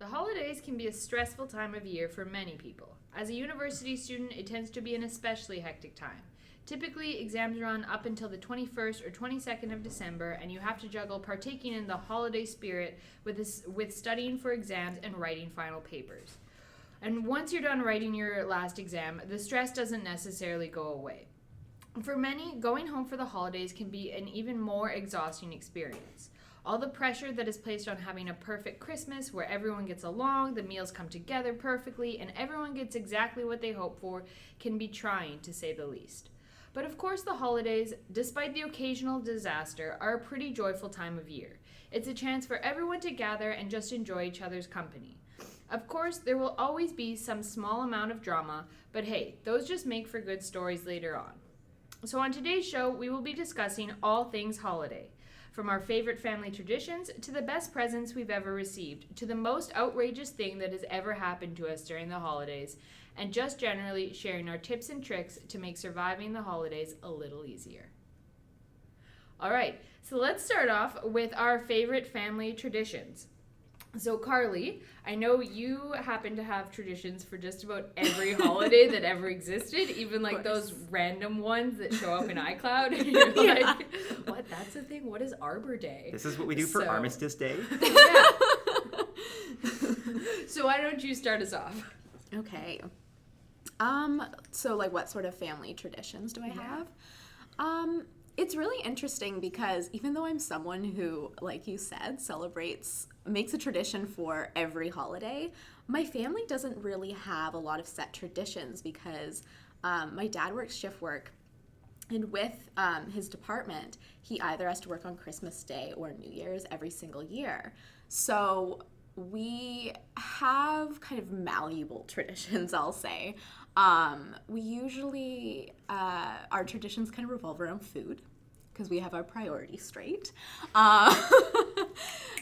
The holidays can be a stressful time of year for many people. As a university student, it tends to be an especially hectic time. Typically, exams run up until the 21st or 22nd of December, and you have to juggle partaking in the holiday spirit with studying for exams and writing final papers. And once you're done writing your last exam, the stress doesn't necessarily go away. For many, going home for the holidays can be an even more exhausting experience. All the pressure that is placed on having a perfect Christmas where everyone gets along, the meals come together perfectly, and everyone gets exactly what they hope for can be trying, to say the least. But of course, the holidays, despite the occasional disaster, are a pretty joyful time of year. It's a chance for everyone to gather and just enjoy each other's company. Of course, there will always be some small amount of drama, but hey, those just make for good stories later on. So on today's show, we will be discussing all things holiday. From our favorite family traditions, to the best presents we've ever received, to the most outrageous thing that has ever happened to us during the holidays, and just generally sharing our tips and tricks to make surviving the holidays a little easier. All right, so let's start off with our favorite family traditions. So Carly, I know you happen to have traditions for just about every holiday that ever existed, even like those random ones that show up in iCloud. And you're like, what? That's a thing? What is Arbor Day? This is what we do for Armistice Day? Yeah. So why don't you start us off? Okay. So like what sort of family traditions do I have? It's really interesting because even though I'm someone who, like you said, makes a tradition for every holiday, my family doesn't really have a lot of set traditions because my dad works shift work, and with his department, he either has to work on Christmas Day or New Year's every single year. So we have kind of malleable traditions, I'll say. We usually, our traditions kind of revolve around food because we have our priorities straight.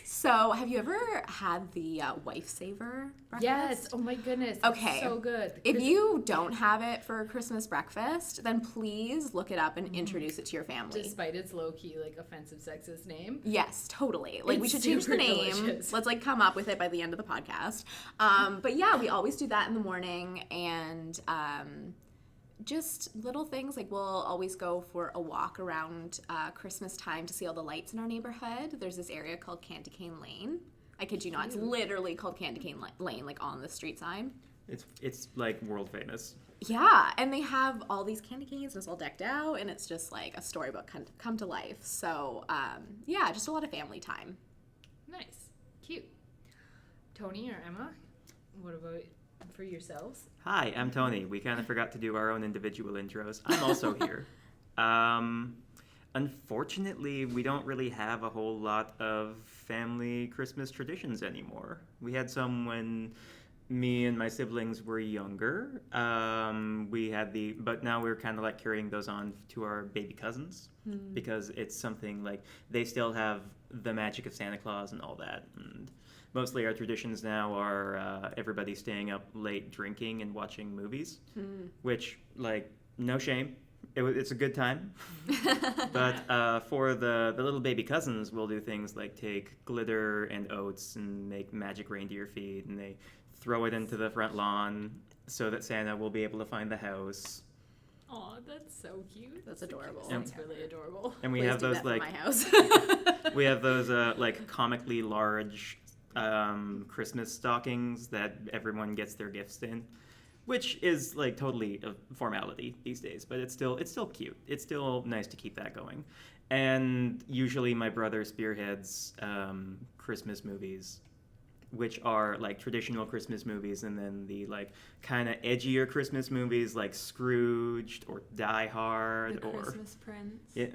So have you ever had the Wife Saver breakfast? Yes. Oh my goodness. Okay. It's so good. If you don't have it for Christmas breakfast, then please look it up and introduce it to your family. Despite its low-key, like, offensive sexist name. Yes, totally. Like, It's we should change the name. delicious. Let's, like, come up with it by the end of the podcast. But yeah, we always do that in the morning, and just little things, like we'll always go for a walk around Christmas time to see all the lights in our neighborhood. There's this area called Candy Cane Lane. I kid you not, it's literally called Candy Cane Lane, like on the street sign. It's like world famous. Yeah, and they have all these candy canes, and it's all decked out, and it's just like a storybook come to life. So, yeah, just a lot of family time. Nice. Cute. Tony or Emma, what about for yourselves? Hi, I'm Tony. We kind of forgot to do our own individual intros. I'm also here. Unfortunately, we don't really have a whole lot of family Christmas traditions anymore. We had some when me and my siblings were younger. But now we're kind of like carrying those on to our baby cousins because it's something like they still have the magic of Santa Claus and all that. And mostly our traditions now are everybody staying up late drinking and watching movies, which, like, no shame. It's a good time. But for the little baby cousins, we'll do things like take glitter and oats and make magic reindeer feed, and they throw it into the front lawn so that Santa will be able to find the house. Aw, that's so cute. That's adorable. That's really adorable. And we Please have do those that like for my house. we have those like comically large Christmas stockings that everyone gets their gifts in, which is like totally a formality these days, but it's still cute. It's still nice to keep that going. And usually my brother spearheads Christmas movies, which are like traditional Christmas movies, and then the like kind of edgier Christmas movies like Scrooged or Die Hard or Christmas Prince. Yeah.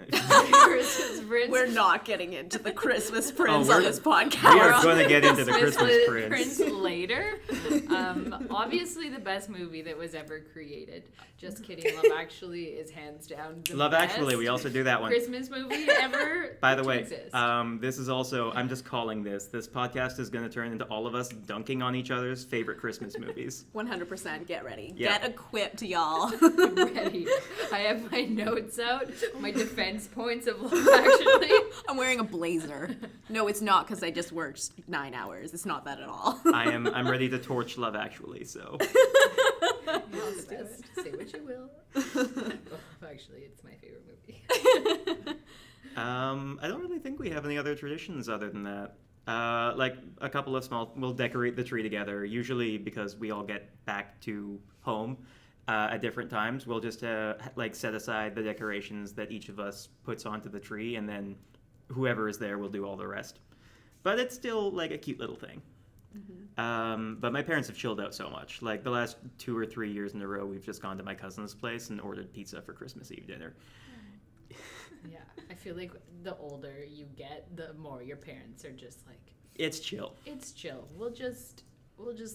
Christmas Prince. We're not getting into the Christmas Prince on this podcast. We are going to get into the Christmas Prince later. Obviously the best movie that was ever created. Just kidding. Love Actually is hands down the Love best Actually, we also do that one. Christmas movie ever. By the way, exist. this is also, I'm just calling this podcast is going to turn into all of us dunking on each other's favorite Christmas movies. 100% get ready. Yeah. Get equipped, y'all. Ready. I have my notes out, my defense points of Love Actually. I'm wearing a blazer. No, it's not because I just worked 9 hours. It's not that at all. I'm ready to torch Love Actually, so. Yes, say what you will. Actually, it's my favorite movie. I don't really think we have any other traditions other than that. Like a couple of we'll decorate the tree together, usually because we all get back to home at different times. We'll just like set aside the decorations that each of us puts onto the tree, and then whoever is there will do all the rest. But it's still like a cute little thing. But my parents have chilled out so much. Like the last 2 or 3 years in a row, we've just gone to my cousin's place and ordered pizza for Christmas Eve dinner. Yeah, I feel like the older you get, the more your parents are just like, It's chill. it's chill. We'll just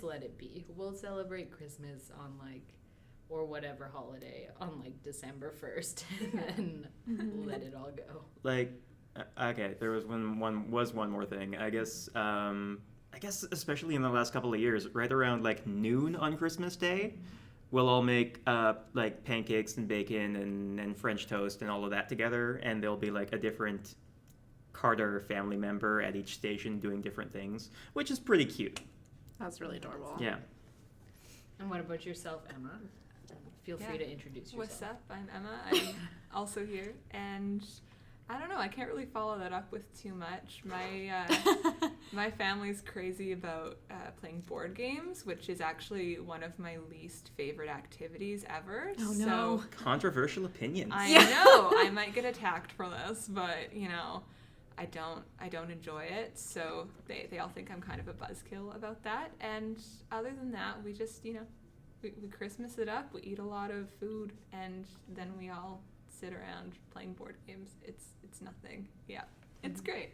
let it be. We'll celebrate Christmas on like, or whatever holiday on like December 1st, and then let it all go. Like, okay, there was one more thing. I guess especially in the last couple of years, right around like noon on Christmas Day, we'll all make like pancakes and bacon and French toast and all of that together, and there'll be like a different Carter family member at each station doing different things, which is pretty cute. That's really adorable. Yeah. And what about yourself, Emma? Feel free to introduce yourself. What's up? I'm Emma. I'm also here, and I don't know. I can't really follow that up with too much. My family's crazy about playing board games, which is actually one of my least favorite activities ever. Oh, so no. Controversial opinions. I know I might get attacked for this, but I don't enjoy it. So they all think I'm kind of a buzzkill about that. And other than that, we just we Christmas it up. We eat a lot of food, and then we all sit around playing board games. It's nothing. Yeah, it's great.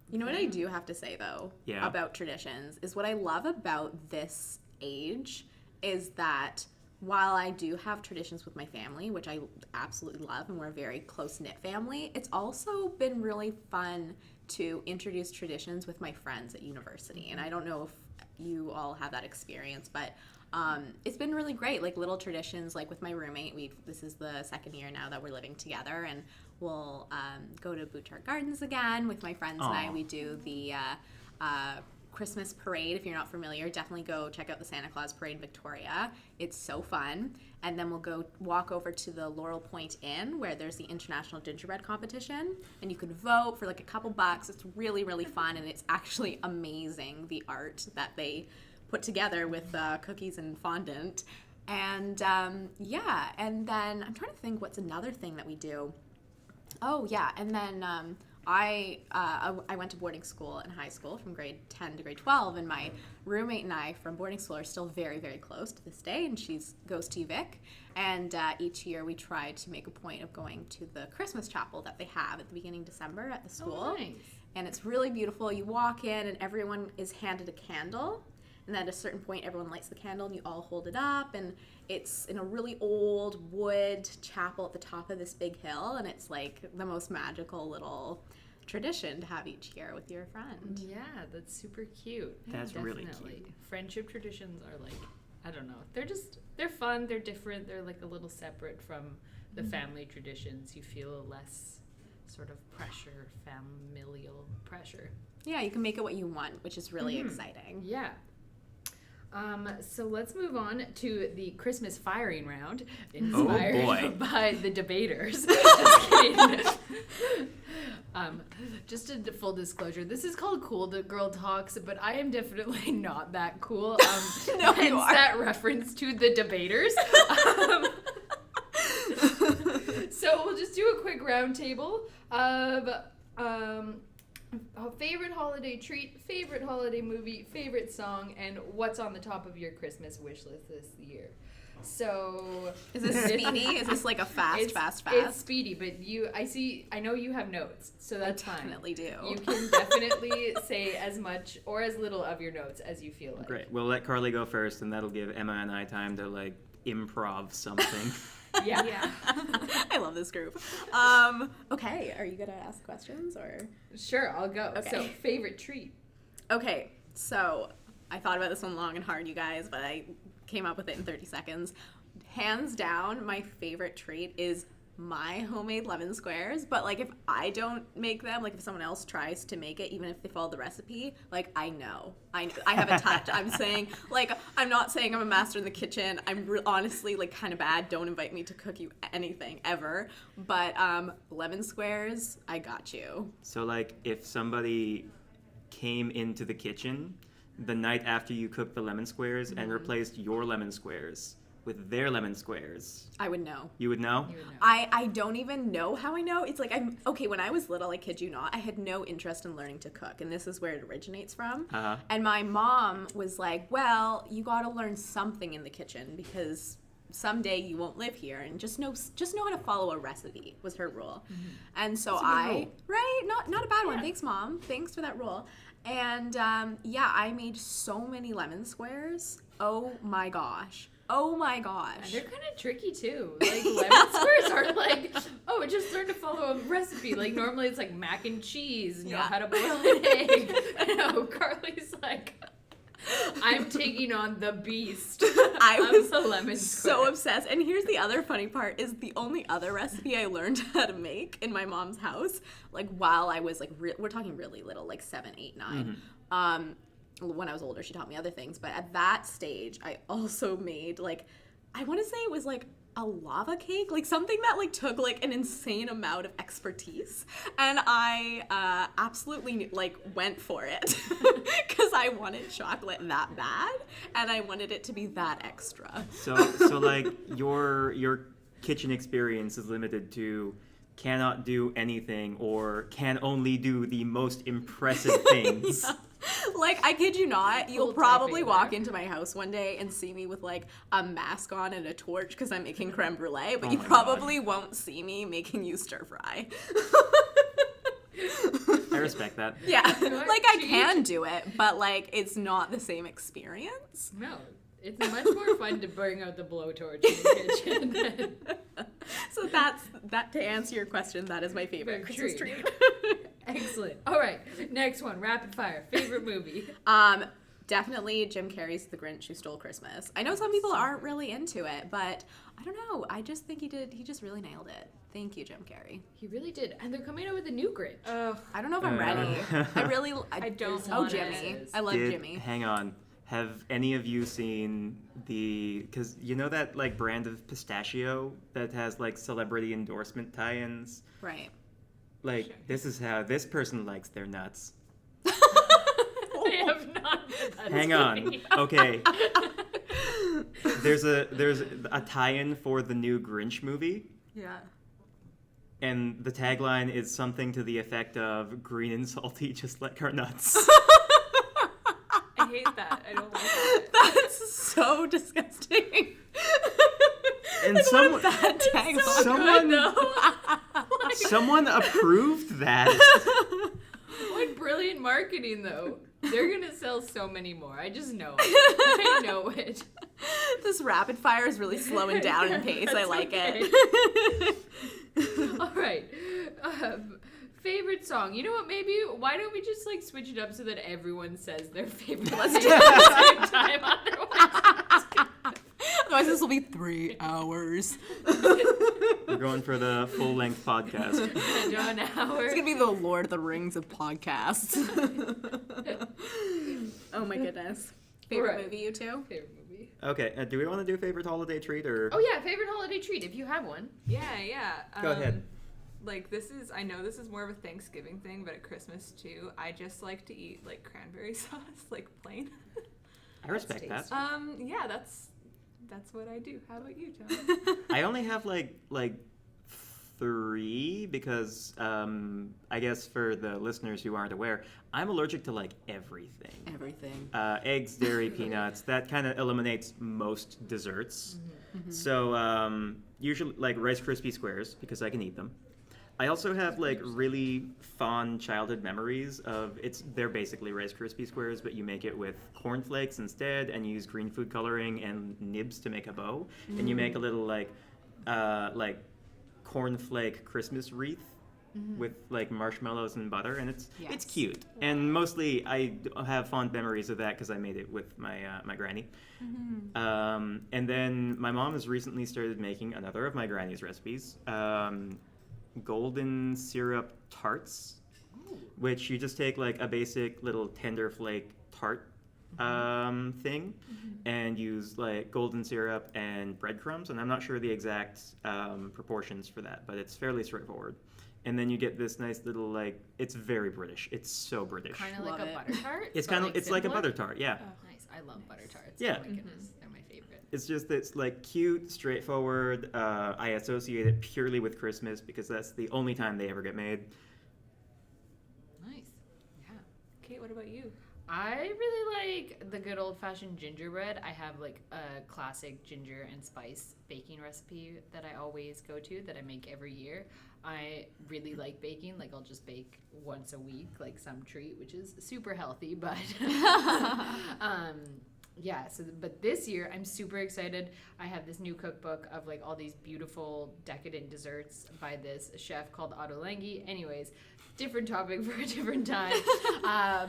You know what I do have to say, though, about traditions, is what I love about this age is that while I do have traditions with my family, which I absolutely love, and we're a very close-knit family, it's also been really fun to introduce traditions with my friends at university. And I don't know if you all have that experience, but it's been really great. Like little traditions, like with my roommate, this is the second year now that we're living together, and we'll go to Butchart Gardens again with my friends and I. We do the Christmas parade. If you're not familiar, definitely go check out the Santa Claus Parade in Victoria. It's so fun. And then we'll go walk over to the Laurel Point Inn, where there's the International Gingerbread Competition, and you can vote for like a couple bucks. It's really, really fun, and it's actually amazing, the art that they put together with cookies and fondant. And and then I'm trying to think what's another thing that we do. Oh yeah, and then I went to boarding school in high school from grade 10 to grade 12, and my roommate and I from boarding school are still very, very close to this day, and she goes to UVic, and each year we try to make a point of going to the Christmas chapel that they have at the beginning of December at the school. Oh, nice. And it's really beautiful. You walk in and everyone is handed a candle, and then at a certain point everyone lights the candle and you all hold it up, and it's in a really old wood chapel at the top of this big hill, and it's like the most magical little tradition to have each year with your friend. Yeah, that's super cute. That's really Definitely. cute. Friendship traditions are like, I don't know, they're fun, they're different, they're like a little separate from the family traditions. You feel less sort of pressure, familial pressure. Yeah, you can make it what you want, which is really exciting. Yeah. So let's move on to the Christmas firing round, inspired by the debaters. Just kidding. Just a full disclosure, this is called Cool Girl Talks, but I am definitely not that cool. No, hence you are. that reference to the debaters. So we'll just do a quick round table of favorite holiday treat, favorite holiday movie, favorite song, and what's on the top of your Christmas wish list this year. So Is this speedy? Is this like a fast? It's speedy, but I know you have notes, so that's fine. Definitely do. You can definitely say as much or as little of your notes as you feel like. Great. We'll let Carly go first, and that'll give Emma and I time to like improv something. Yeah. I love this group. Okay, are you gonna ask questions or? Sure, I'll go. Okay. So, favorite treat? Okay, so I thought about this one long and hard, you guys, but I came up with it in 30 seconds. Hands down, my favorite treat is my homemade lemon squares, but like if I don't make them, like if someone else tries to make it, even if they follow the recipe, like I have a touch. I'm saying, like, I'm not saying I'm a master in the kitchen. I'm honestly like kind of bad. Don't invite me to cook you anything ever. But lemon squares, I got you. So, like, if somebody came into the kitchen the night after you cooked the lemon squares and replaced your lemon squares with their lemon squares, I would know. you would know? You would know. I don't even know how I know. It's like, when I was little, I kid you not, I had no interest in learning to cook, and this is where it originates from. Uh-huh. And my mom was like, well, you got to learn something in the kitchen because someday you won't live here, and just know how to follow a recipe was her rule. And so rule. right, not a bad one. Thanks, Mom. Thanks for that rule. And I made so many lemon squares. Oh my gosh. And they're kind of tricky too. Like lemon squares are like, oh, just learn to follow a recipe. Like normally it's like mac and cheese, know how to boil an egg. No, Carly's like, I'm taking on the beast. I was a lemon square. so obsessed. And here's the other funny part is the only other recipe I learned how to make in my mom's house, like while I was like, we're talking really little, like 7, 8, 9. When I was older, she taught me other things. But at that stage, I also made like, I want to say it was like a lava cake, like something that like took like an insane amount of expertise. And I absolutely like went for it because I wanted chocolate that bad and I wanted it to be that extra. So like, your kitchen experience is limited to cannot do anything or can only do the most impressive things. Like, I kid you not, you'll Full probably typing walk there. into my house one day and see me with, like, a mask on and a torch because I'm making creme brulee, but Oh you my probably won't see me making you stir fry. I respect that. Yeah, what? like, I Cheat. can do it, but, like, it's not the same experience. No, it's much more fun to bring out the blowtorch in the kitchen. So that to answer your question, that is my favorite Christmas treat. treat. Excellent. All right, next one, rapid fire. Favorite movie? Definitely Jim Carrey's The Grinch Who Stole Christmas. I know some people aren't really into it, but I don't know. I just think he just really nailed it. Thank you, Jim Carrey. He really did, and they're coming out with a new Grinch. I don't know if I'm ready. I don't Oh, want Jimmy. it. I love Jimmy. Hang on. Have any of you seen because you know that like brand of pistachio that has like celebrity endorsement tie-ins? Right. Like, Sure. this is how this person likes their nuts. I have not. That's Hang on. funny. Okay. There's a tie-in for the new Grinch movie, Yeah. and the tagline is something to the effect of "green and salty, just like our nuts." I hate that. I don't like that. That's so disgusting. And Like, someone- what a bad tagline. Someone approved that. What brilliant marketing, though. They're gonna sell so many more. I just know it. I know it. This rapid fire is really slowing down in pace. I That's like okay. it. All right. Favorite song. You know what? Maybe why don't we just like switch it up so that everyone says their favorite Let's song do at the same time. Otherwise, this will be 3 hours. We're going for the full-length podcast. Otherwise, an hour. It's gonna be the Lord of the Rings of podcasts. Oh my goodness. Favorite Right. movie, you two? Favorite movie. Okay, do we want to do favorite holiday treat or? Oh yeah, favorite holiday treat if you have one. Yeah. Go ahead. Like I know this is more of a Thanksgiving thing, but at Christmas too, I just like to eat like cranberry sauce, like plain. I respect that. Yeah, that's what I do. How about you, John? I only have like 3 because I guess for the listeners who aren't aware, I'm allergic to like everything. Everything. Eggs, dairy, peanuts. That kind of eliminates most desserts. So usually like Rice Krispie squares because I can eat them. I also have like really fond childhood memories of they're basically Rice Krispie squares, but you make it with cornflakes instead and you use green food coloring and nibs to make a bow. And you make a little like cornflake Christmas wreath with like marshmallows and butter, and it's Yes. cute. And mostly I have fond memories of that because I made it with my my granny. And then my mom has recently started making another of my granny's recipes, golden syrup tarts, which you just take like a basic little tender flake tart thing and use like golden syrup and breadcrumbs, and I'm not sure the exact proportions for that, but it's fairly straightforward. And then you get this nice little like, it's very British. It's so British. Kind of Love like a it. butter tart. It's but, kind of it's like a simpler? butter tart, yeah. Oh, nice. I love butter tarts. Yeah. Oh my goodness, they're my favorite. It's just it's like cute, straightforward. I associate it purely with Christmas because that's the only time they ever get made. Nice. Yeah. Kate, what about you? I really like the good old-fashioned gingerbread. I have like a classic ginger and spice baking recipe that I always go to that I make every year. I really like baking. Like I'll just bake once a week, like some treat, which is super healthy, but yeah, so but this year I'm super excited. I have this new cookbook of like all these beautiful decadent desserts by this chef called Otto Lengi. Anyways, different topic for a different time.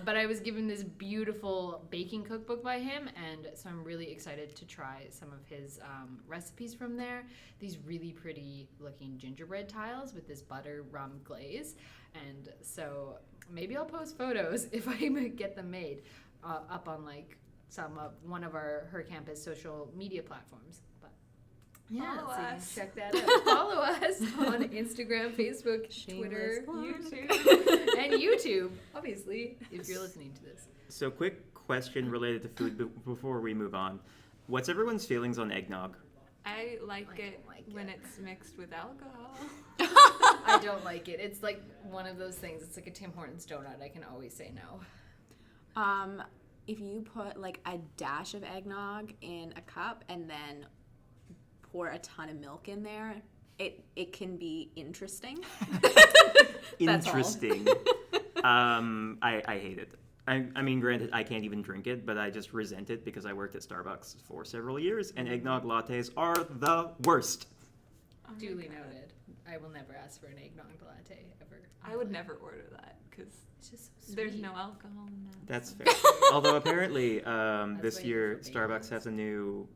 But I was given this beautiful baking cookbook by him, and so I'm really excited to try some of his recipes from there. These really pretty looking gingerbread tiles with this butter rum glaze, and so maybe I'll post photos if I get them made up on like one of her campus social media platforms. But yeah, Follow so you us. can check that out. Follow us on Instagram, Facebook, Twitter, Shameless plug. YouTube, and YouTube, obviously, if you're listening to this. So quick question related to food before we move on. What's everyone's feelings on eggnog? I like I it don't like when it. it's mixed with alcohol. I don't like it. It's like one of those things. It's like a Tim Hortons donut. I can always say no. If you put like a dash of eggnog in a cup and then pour a ton of milk in there, it can be interesting. That's all. Interesting. I hate it. I mean, granted, I can't even drink it, but I just resent it because I worked at Starbucks for several years, and eggnog lattes are the worst. Oh my Duly God. noted. I will never ask for an eggnog latte ever. I would never order that because It's just so there's sweet. no alcohol in that. That's so. fair. Although apparently this why you year go for Starbucks bagels. has a new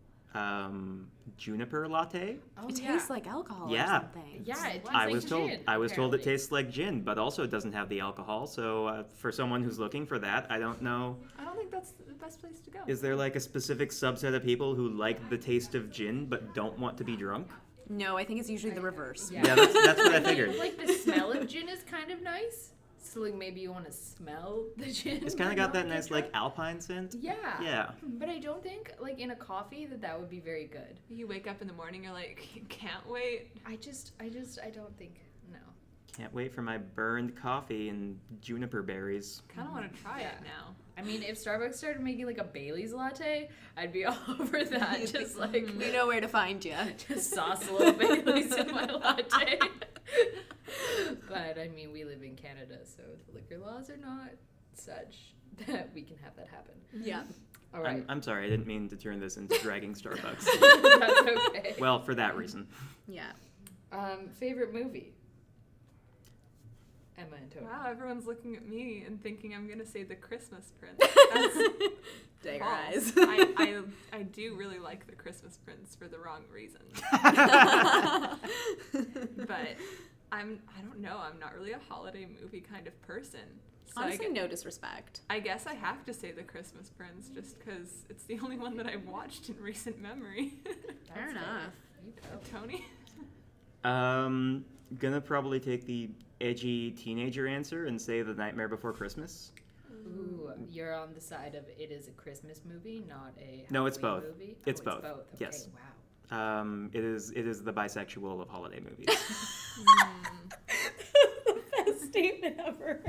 juniper latte. Oh, It yeah. tastes like alcohol or Yeah. something. Yeah, it tastes I like was told gin, it apparently. tastes like gin, but also it doesn't have the alcohol. So for someone who's looking for that, I don't know. I don't think that's the best place to go. Is there like a specific subset of people who like the taste of gin but don't want to be drunk? No, I think it's usually the reverse. Yeah. Yeah, that's what I figured. Like the smell of gin is kind of nice. So like maybe you want to smell the gin. It's kind but of got not that get nice like drunk. alpine scent. Yeah. Yeah. But I don't think like in a coffee that would be very good. You wake up in the morning, you're like, can't wait. I don't think no. Can't wait for my burned coffee and juniper berries. Kind of want to try it Yeah. now. I mean, if Starbucks started making like a Bailey's latte, I'd be all over that. Just like We know where to find you. just sauce a little Bailey's in my latte. But I mean, we live in Canada, so the liquor laws are not such that we can have that happen. Yeah. All right, I'm sorry, I didn't mean to turn this into dragging Starbucks. that's okay. Well, for that reason. Yeah. Favorite movie? Emma and Tony. Wow, everyone's looking at me and thinking I'm gonna say The Christmas Prince. Dagger False. eyes. I do really like The Christmas Prince for the wrong reasons. But I don't know, I'm not really a holiday movie kind of person. So Honestly, no disrespect. I guess I have to say The Christmas Prince just because it's the only one that I've watched in recent memory. Fair enough. You go. Tony? Gonna probably take the edgy teenager answer and say The Nightmare Before Christmas. Ooh, you're on the side of it is a Christmas movie, not a No, it's Halloween both. movie? It's Oh, both. Okay, Yes. wow. It is the bisexual of holiday movies. Best statement ever.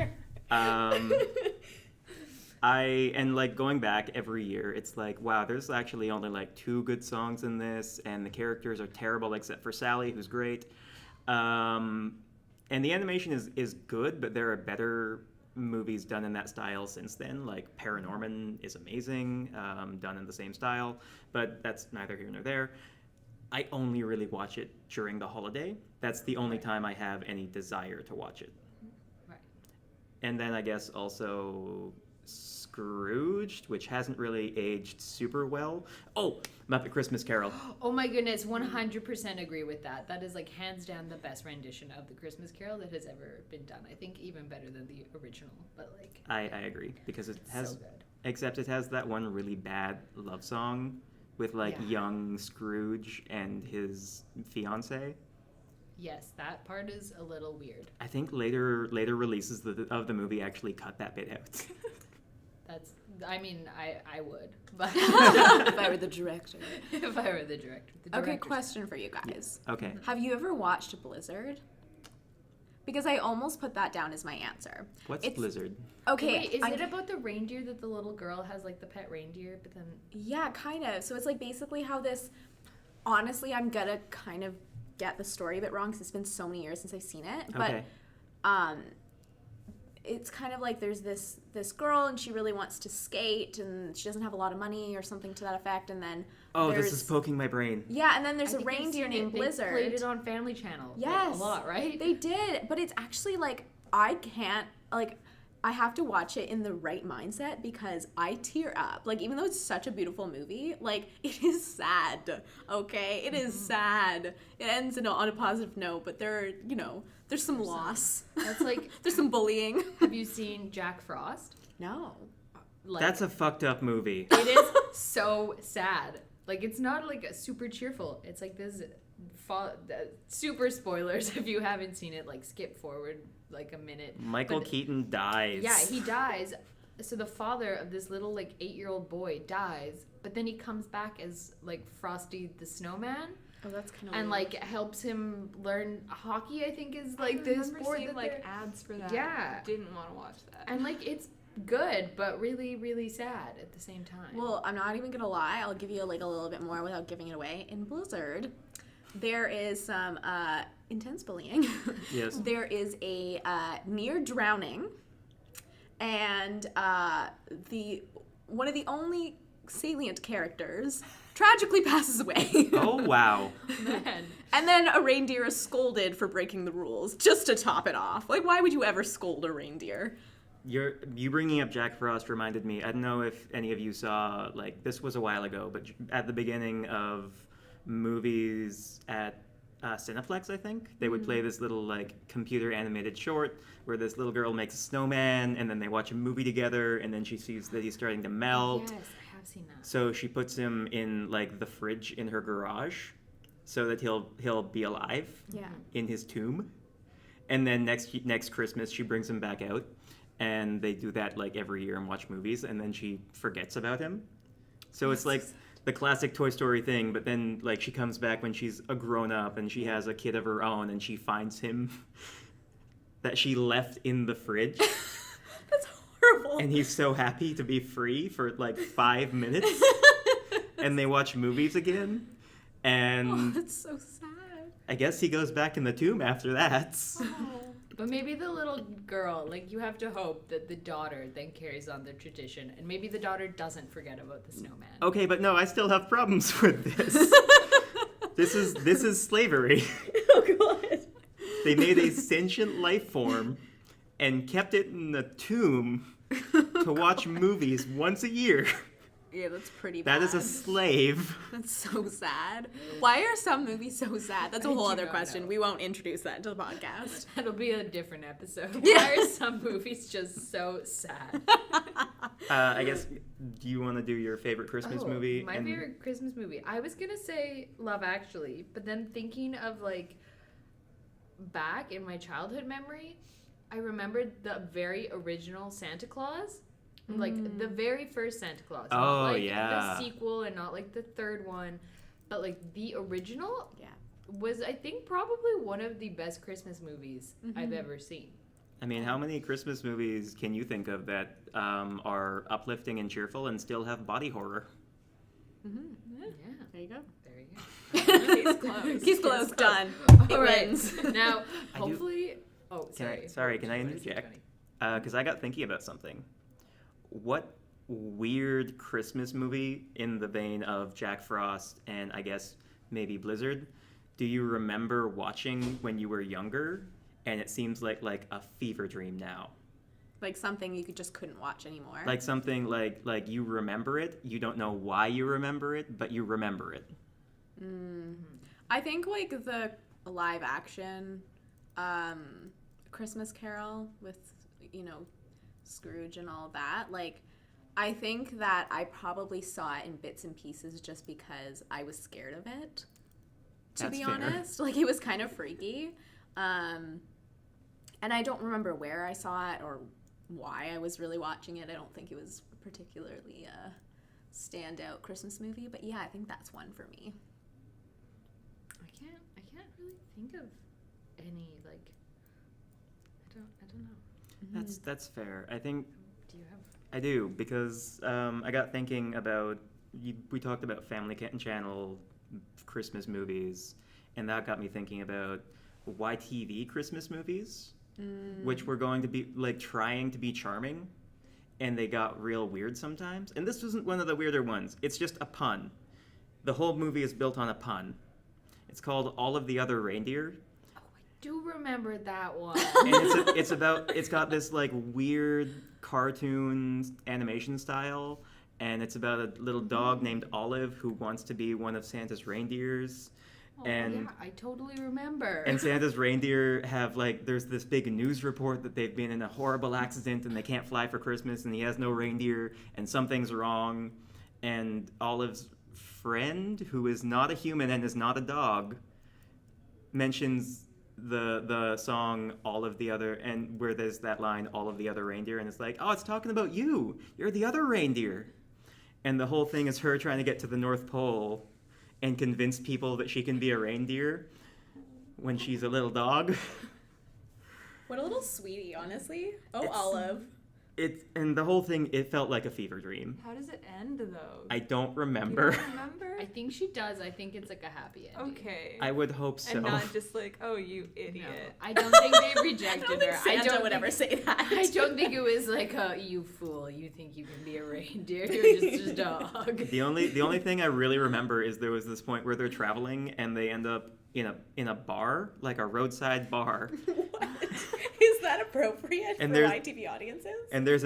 And like going back every year, it's like, wow, there's actually only like 2 good songs in this, and the characters are terrible except for Sally, who's great. And the animation is good, but there are better movies done in that style since then. Like Paranorman is amazing, done in the same style, but that's neither here nor there. I only really watch it during the holiday. That's the only time I have any desire to watch it. Right. And then I guess also Scrooged, which hasn't really aged super well. Oh, Muppet Christmas Carol. Oh my goodness, 100% agree with that. That is like hands down the best rendition of the Christmas Carol that has ever been done. I think even better than the original, but like I agree because it has, so good. except it has that one really bad love song with like Yeah. young Scrooge and his fiance. Yes, that part is a little weird. I think later releases of the movie actually cut that bit out. That's, I mean, I would, but If I were the director. if I were the director. The Okay, director's question for you guys. Okay. Have you ever watched Blizzard? Because I almost put that down as my answer. What's It's- Blizzard? Okay. Wait, is I- it about the reindeer that the little girl has, like the pet reindeer, but then Yeah, kind of. So it's like basically how this. Honestly, I'm gonna kind of get the story a bit wrong because it's been so many years since I've seen it. But Okay. it's kind of like there's this girl and she really wants to skate and she doesn't have a lot of money or something to that effect. And then Oh, there's, this is poking my brain. yeah, and then there's I a think I've reindeer seen it. named They Blizzard. played it on Family Channel. like, Yes. a lot, right? They did, but it's actually like I can't like I have to watch it in the right mindset because I tear up. Like even though it's such a beautiful movie, like it is sad. Okay, it is sad. It ends on a positive note, but there's some loss. That's like, There's some bullying. have you seen Jack Frost? No. Like, That's a fucked up movie. it is so sad. Like it's not like a super cheerful. It's like this super spoilers if you haven't seen it. Like skip forward like a minute. Michael But- Keaton dies. Yeah, he dies. So the father of this little like 8-year-old boy dies, but then he comes back as like Frosty the Snowman Oh, that's kind of and like helps him learn hockey. I think is like I the remember sport seeing that like they're- ads for that. Yeah. Didn't want to watch that. and like it's good, but really really sad at the same time. Well, I'm not even gonna lie. I'll give you like a little bit more without giving it away. In Blizzard, there is some intense bullying. Yes. There is a near drowning, and the one of the only salient characters tragically passes away. Oh, wow. Man. And then a reindeer is scolded for breaking the rules, just to top it off. Like, why would you ever scold a reindeer? You bringing up Jack Frost reminded me. I don't know if any of you saw, like, this was a while ago, but at the beginning of movies at Cineplex, I think, they would play this little, like, computer animated short where this little girl makes a snowman, and then they watch a movie together, and then she sees that he's starting to melt. Yes, I have seen that. So she puts him in, like, the fridge in her garage so that he'll be alive Yeah. in his tomb. And then next Christmas, she brings him back out. And they do that like every year and watch movies, and then she forgets about him. So it's like the classic Toy Story thing, but then like she comes back when she's a grown up and she has a kid of her own, and she finds him that she left in the fridge, That's horrible. and he's so happy to be free for like 5 minutes, and they watch movies again, Oh, and that's so sad. I guess he goes back in the tomb after that. But maybe the little girl, like you have to hope that the daughter then carries on the tradition, and maybe the daughter doesn't forget about the snowman. Okay, but no, I still have problems with this. This is slavery. Oh, God. They made a sentient life form and kept it in the tomb to watch movies once a year. Yeah, that's pretty bad. That is a slave. That's so sad. Why are some movies so sad? That's a I whole do other not question. know. We won't introduce that into the podcast. That'll be a different episode. Yeah. Why are some movies just so sad? I guess, do you want to do your favorite Christmas movie? My And- favorite Christmas movie. I was gonna say Love Actually, but then thinking of like back in my childhood memory, I remembered the very original Santa Claus. Like the very first Santa Claus. Oh, not like yeah. the sequel and not like the third one, but like the original Yeah. was I think probably one of the best Christmas movies I've ever seen. I mean, how many Christmas movies can you think of that are uplifting and cheerful and still have body horror? Yeah, There you go. there you go. Case closed. He's close. Done. It All right. wins. Now, I do- hopefully. Oh, sorry. Can I interject? Because I got thinking about something. What weird Christmas movie in the vein of Jack Frost and I guess maybe Blizzard, do you remember watching when you were younger? And it seems like a fever dream now. Like something you just couldn't watch anymore. Like something like you remember it, you don't know why you remember it, but you remember it. I think like the live action Christmas Carol with, Scrooge and all that. Like, I think that I probably saw it in bits and pieces just because I was scared of it, to That's be fair. honest. Like, it was kind of freaky. And I don't remember where I saw it or why I was really watching it. I don't think it was particularly a standout Christmas movie. But yeah, I think that's one for me. I can't really think of any, like, I don't know. That's fair. I think Do you have? I do, because I got thinking about, we talked about Family Channel Christmas movies, and that got me thinking about YTV Christmas movies, which were going to be, like, trying to be charming, and they got real weird sometimes. And this wasn't one of the weirder ones. It's just a pun. The whole movie is built on a pun. It's called All of the Other Reindeer. Do remember that one. And it's got this like weird cartoon animation style, and it's about a little dog named Olive who wants to be one of Santa's reindeers. Oh, and yeah, I totally remember. and Santa's reindeer have there's this big news report that they've been in a horrible accident and they can't fly for Christmas, and he has no reindeer and something's wrong. And Olive's friend, who is not a human and is not a dog, mentions the song All of the Other, and where there's that line All of the Other Reindeer, and it's like, oh, it's talking about you, you're the other reindeer. And the whole thing is her trying to get to the North Pole and convince people that she can be a reindeer when she's a little dog. What a little sweetie, honestly. Oh, It's- Olive. And the whole thing, it felt like a fever dream. How does it end, though? I don't You remember. don't remember? I think she does. I think it's like a happy ending. Okay. I would hope so. And not just like, oh, you No, idiot. I don't think they I rejected don't think her. Santa would ever say that. I don't think it was like, you fool, you think you can be a reindeer, you're just a dog. The only thing I really remember is there was this point where they're traveling and they end up in a bar, like a roadside bar. What? Is that appropriate And for there's- YTV audiences? And there is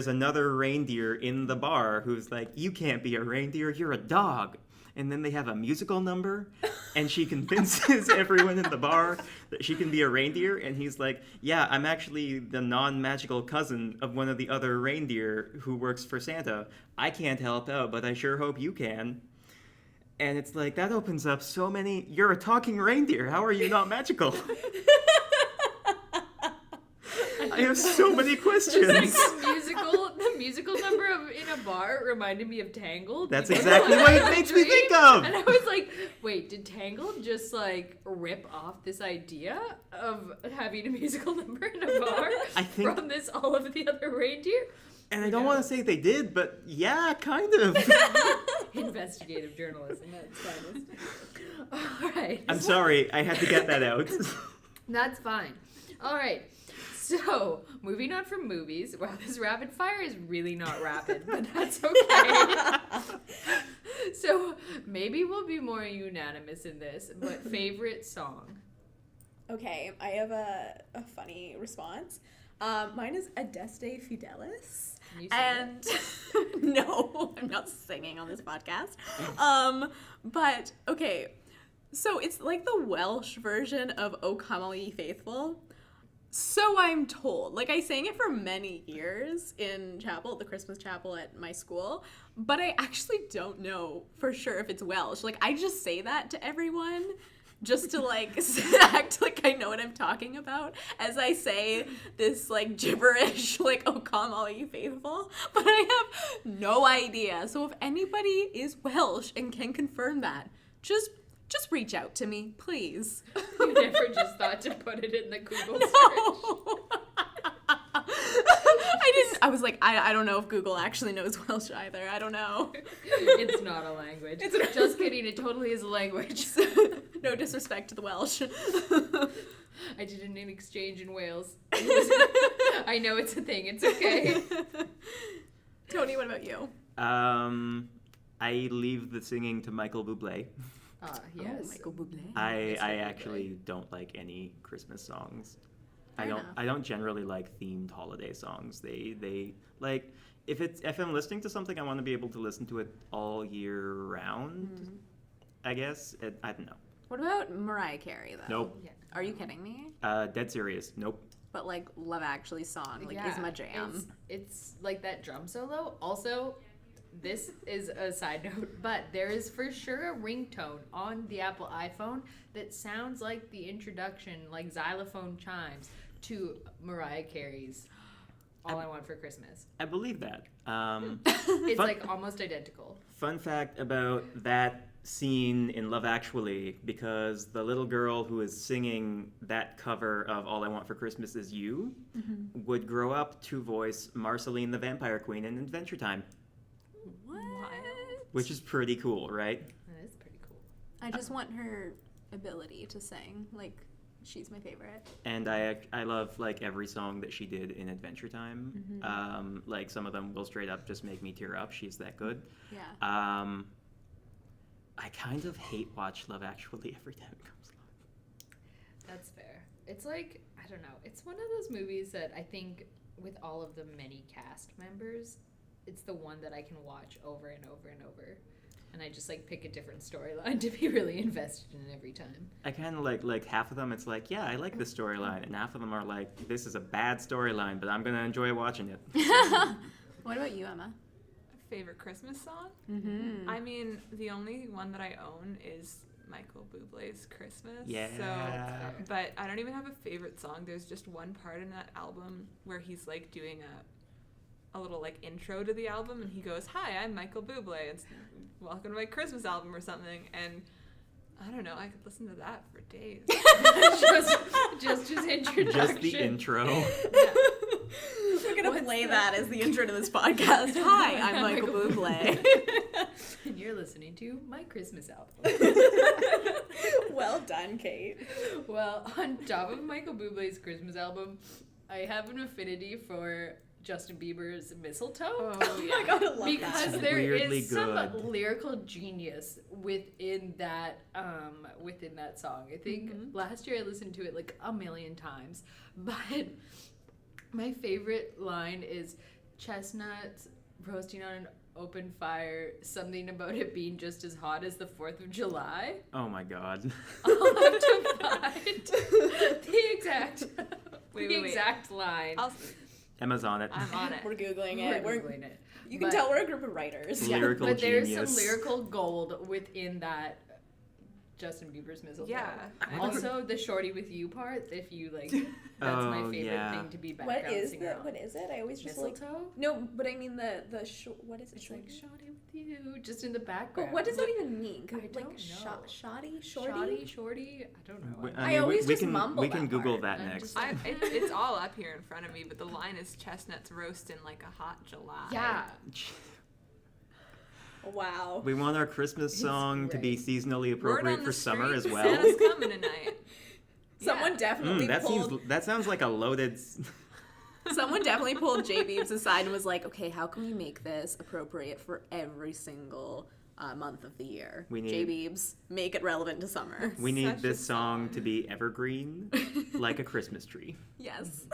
another reindeer in the bar who's like, you can't be a reindeer, you're a dog. And then they have a musical number, and she convinces everyone in the bar that she can be a reindeer, and he's like, yeah, I'm actually the non-magical cousin of one of the other reindeer who works for Santa. I can't help out, but I sure hope you can. And it's like, that opens up so many, you're a talking reindeer, how are you not magical? I have so many questions. The musical number in a bar reminded me of Tangled. That's because exactly I what had it a makes me dream, think of. And I was like, wait, did Tangled just like rip off this idea of having a musical number in a bar I think- from this All of the Other Reindeer? And I don't want to say they did, but yeah, kind of. Investigative journalism at its finest. All right. I'm sorry, I had to get that out. That's fine. All right. So, moving on from movies. Wow, this rapid fire is really not rapid, but that's okay. So, maybe we'll be more unanimous in this, but favorite song? Okay, I have a funny response. Mine is Adeste Fideles. Can you sing And no, I'm not singing on this podcast. But okay, so it's like the Welsh version of O Come All Ye Faithful. So I'm told. Like, I sang it for many years in chapel, the Christmas chapel at my school, but I actually don't know for sure if it's Welsh. Like, I just say that to everyone just to, like, act like I know what I'm talking about as I say this, like, gibberish, like, O Come All Ye Faithful, but I have no idea. So if anybody is Welsh and can confirm that, just reach out to me, please. You never just thought to put it in the Google search? No. I didn't. I was like, I don't know if Google actually knows Welsh either. I don't know. It's not a language. It's not- Just kidding, it totally is a language. No disrespect to the Welsh. I did an exchange in Wales. I know it's a thing, it's okay. Tony, what about you? I leave the singing to Michael Bublé. Yes. Oh, Michael Bublé. I Mr. Bublé. actually don't like any Christmas songs. Fair enough. I don't generally like themed holiday songs. They like if I'm listening to something, I want to be able to listen to it all year round. I guess I don't know. What about Mariah Carey, though? Nope. Yeah. Are you kidding me? Dead serious. Nope. But, like, Love Actually song, like, is my jam. It's like that drum solo. Also, this is a side note, but there is for sure a ringtone on the Apple iPhone that sounds like the introduction, like xylophone chimes, to Mariah Carey's All I Want for Christmas. I believe that. It's Fun- like almost identical. Fun fact about that scene in Love Actually, because the little girl who is singing that cover of All I Want for Christmas Is You would grow up to voice Marceline the Vampire Queen in Adventure Time, What? which is pretty cool, right? That is pretty cool. I just want her ability to sing. Like, she's my favorite. And I love like every song that she did in Adventure Time. Like some of them will straight up just make me tear up. She's that good. Yeah. I kind of hate watch Love Actually every time it comes on. That's fair. It's like, I don't know. It's one of those movies that I think with all of the many cast members, it's the one that I can watch over and over and over. And I just like pick a different storyline to be really invested in every time. I kind of like half of them. It's like, yeah, I like this storyline, and half of them are like, this is a bad storyline, but I'm gonna enjoy watching it. What about you, Emma? Favorite Christmas song? Mm-hmm. I mean, the only one that I own is Michael Bublé's Christmas. Yeah. So, but I don't even have a favorite song. There's just one part in that album where he's like doing a little like intro to the album, and he goes, "Hi, I'm Michael Bublé. It's welcome to my Christmas album," or something. And I don't know. I could listen to that for days. just his introduction. Just the intro. Yeah. We're gonna What's play that? that as the intro to this podcast. Hi, I'm Michael Bublé. And you're listening to my Christmas album. Well done, Kate. Well, on top of Michael Bublé's Christmas album, I have an affinity for Justin Bieber's Mistletoe. Oh, yeah. my God, I love Because that. there Weirdly is some good. lyrical genius within that song. I think last year I listened to it like a million times, but my favorite line is chestnuts roasting on an open fire, something about it being just as hot as the 4th of July. Oh my god. I'll have to find the exact Wait. exact line. Emma's on it. I'm on it. We're Googling We're it. Googling it. You can But- tell we're a group of writers. Yeah. Lyrical but there's genius. some lyrical gold within that Justin Bieber's Mistletoe. Yeah. Also, the shorty with you part, if you like, that's my Oh, favorite yeah. thing to be background What is singer that? on. What is it? I always just like. Mistletoe? No, but I mean the what is it? It's like shorty with you, just in the background. But what does that even mean? I Like don't know. Shoddy, shorty. Shorty, shorty? I don't know. I always we just can mumble we can that Google part. that I'm next. just- It's all up here in front of me, but the line is chestnuts roasting like a hot July. Yeah. Wow. We want our Christmas It's song to be great. seasonally Word appropriate on for the summer street, as well. Santa's coming tonight. Someone definitely pulled. That sounds like a loaded. Someone definitely pulled J Beebs aside and was like, "Okay, how can we make this appropriate for every single month of the year? We J need- Beebs, make it relevant to summer." We need Such a this song song. to be evergreen, like a Christmas tree. Yes.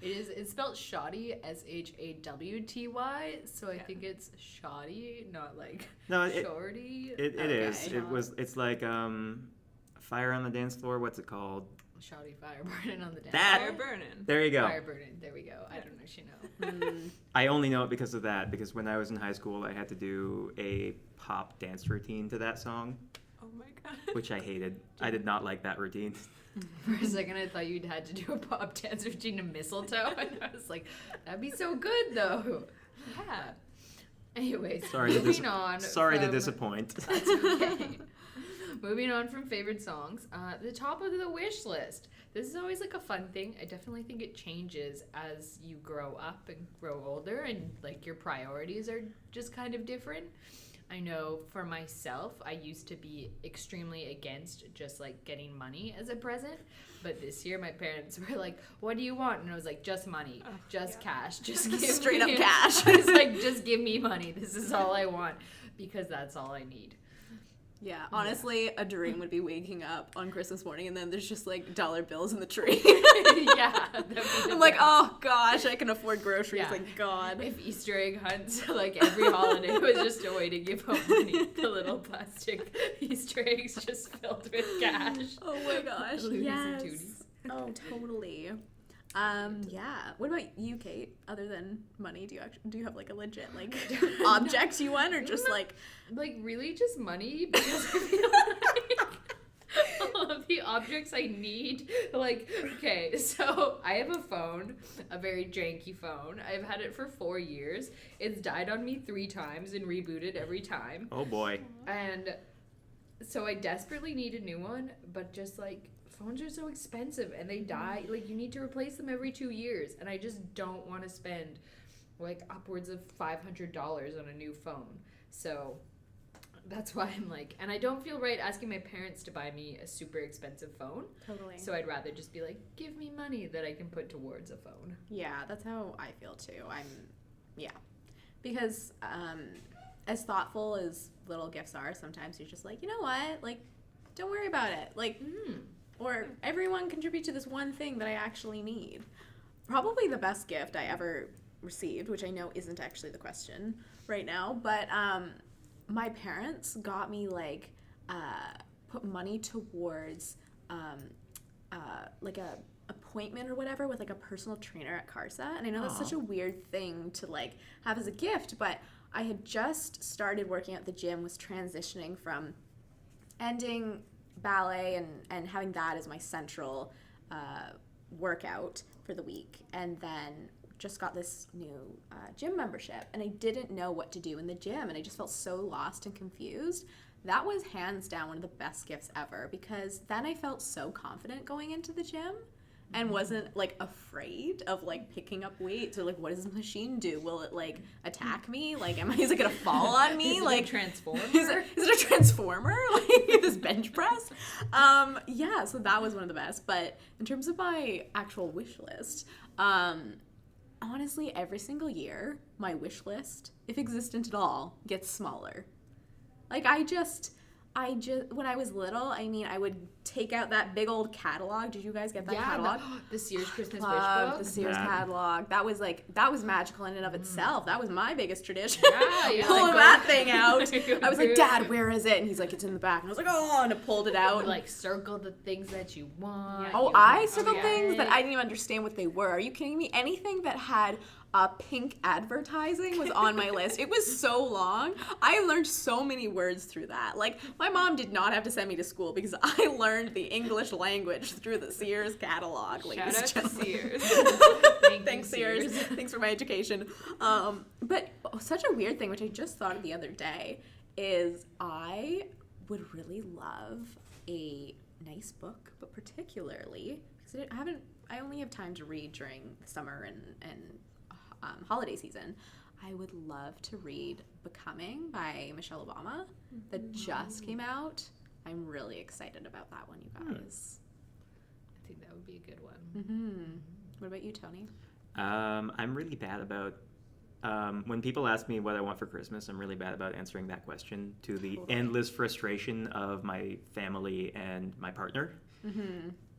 It's spelled shoddy, Shawty, so I think it's shoddy, not like No, it shorty. it is. Okay. It's like Fire on the Dance Floor. What's it called? Shoddy fire burning on the dance That- Fire floor. burning. There you go. Fire burning. There we go. I don't know if you know. I only know it because of that. Because when I was in high school, I had to do a pop dance routine to that song, Oh my god. which I hated. I did not like that routine. For a second, I thought you'd had to do a pop dance routine to Mistletoe, and I was like, that'd be so good, though. Yeah. Anyways, Sorry to moving on. Sorry to from- disappoint. That's okay. Moving on from favorite songs, the top of the wish list. This is always like a fun thing. I definitely think it changes as you grow up and grow older, and like your priorities are just kind of different. I know for myself, I used to be extremely against just like getting money as a present. But this year, my parents were like, "What do you want?" And I was like, "Just money, just cash, just give Straight me up cash. I was like, "Just give me money. This is all I want because that's all I need." Yeah, honestly, a dream would be waking up on Christmas morning and then there's just like dollar bills in the tree. Yeah. that'd be the I'm like, best. oh gosh, I can afford groceries. Yeah. Like, God. If Easter egg hunts, like every holiday was just a way to give out money. The little plastic Easter eggs just filled with cash. Oh my gosh. Loonies and Yes. tooties. Oh, totally. Yeah. What about you, Kate? Other than money, do you have like a legit like object you want, or just like Like really just money, because I feel like all of the objects I need, like, okay, so I have a phone, a very janky phone. I've had it for 4 years. It's died on me 3 times and rebooted every time. Oh boy. And so I desperately need a new one, but just like phones are so expensive and they die. Like you need to replace them every 2 years, and I just don't want to spend like upwards of $500 on a new phone. So that's why I'm like, and I don't feel right asking my parents to buy me a super expensive phone. totally? So I'd rather just be like, give me money that I can put towards a phone. Yeah, that's how I feel too. Because as thoughtful as little gifts are, sometimes you're just like, you know what, like, don't worry about it. Like, or everyone contribute to this one thing that I actually need. Probably the best gift I ever received, which I know isn't actually the question right now, but my parents got me like put money towards like a appointment or whatever with like a personal trainer at Carsa, and I know that's such a weird thing to like have as a gift, but I had just started working at the gym, was transitioning from ending ballet and having that as my central workout for the week, and then just got this new gym membership, and I didn't know what to do in the gym, and I just felt so lost and confused. That was hands down one of the best gifts ever, because then I felt so confident going into the gym and wasn't like afraid of like picking up weights or like, what does this machine do? Will it like attack me? Like, is it gonna fall on me? Is it like a transformer? Is it a transformer? Like this bench press? Yeah, so that was one of the best. But in terms of my actual wish list, honestly, every single year, my wish list, if existent at all, gets smaller. Like, I just, when I was little, I mean, I would take out that big old catalog. Did you guys get that catalog? The Sears Christmas Wish Loved book. the Sears Yeah. catalog. That was magical in and of itself. That was my biggest tradition. Yeah, you're Pulling like, that go- thing out. Go I was like, through Dad, it. where is it? And he's like, it's in the back. And I was like, oh, and I pulled it out. Like circle the things that you want. Oh, You I want circled it. things that I didn't even understand what they were. Are you kidding me? Anything that had pink advertising was on my list. It was so long. I learned so many words through that. Like, my mom did not have to send me to school because I learned the English language through the Sears catalog. Shout out to Sears. Thanks, Sears. Thanks for my education. But such a weird thing, which I just thought of the other day, is I would really love a nice book, but particularly because I only have time to read during the summer and holiday season. I would love to read Becoming by Michelle Obama that just came out. I'm really excited about that one, you guys. I think that would be a good one. Mm-hmm. What about you, Tony? I'm really bad about when people ask me what I want for Christmas. I'm really bad about answering that question, to the endless frustration of my family and my partner,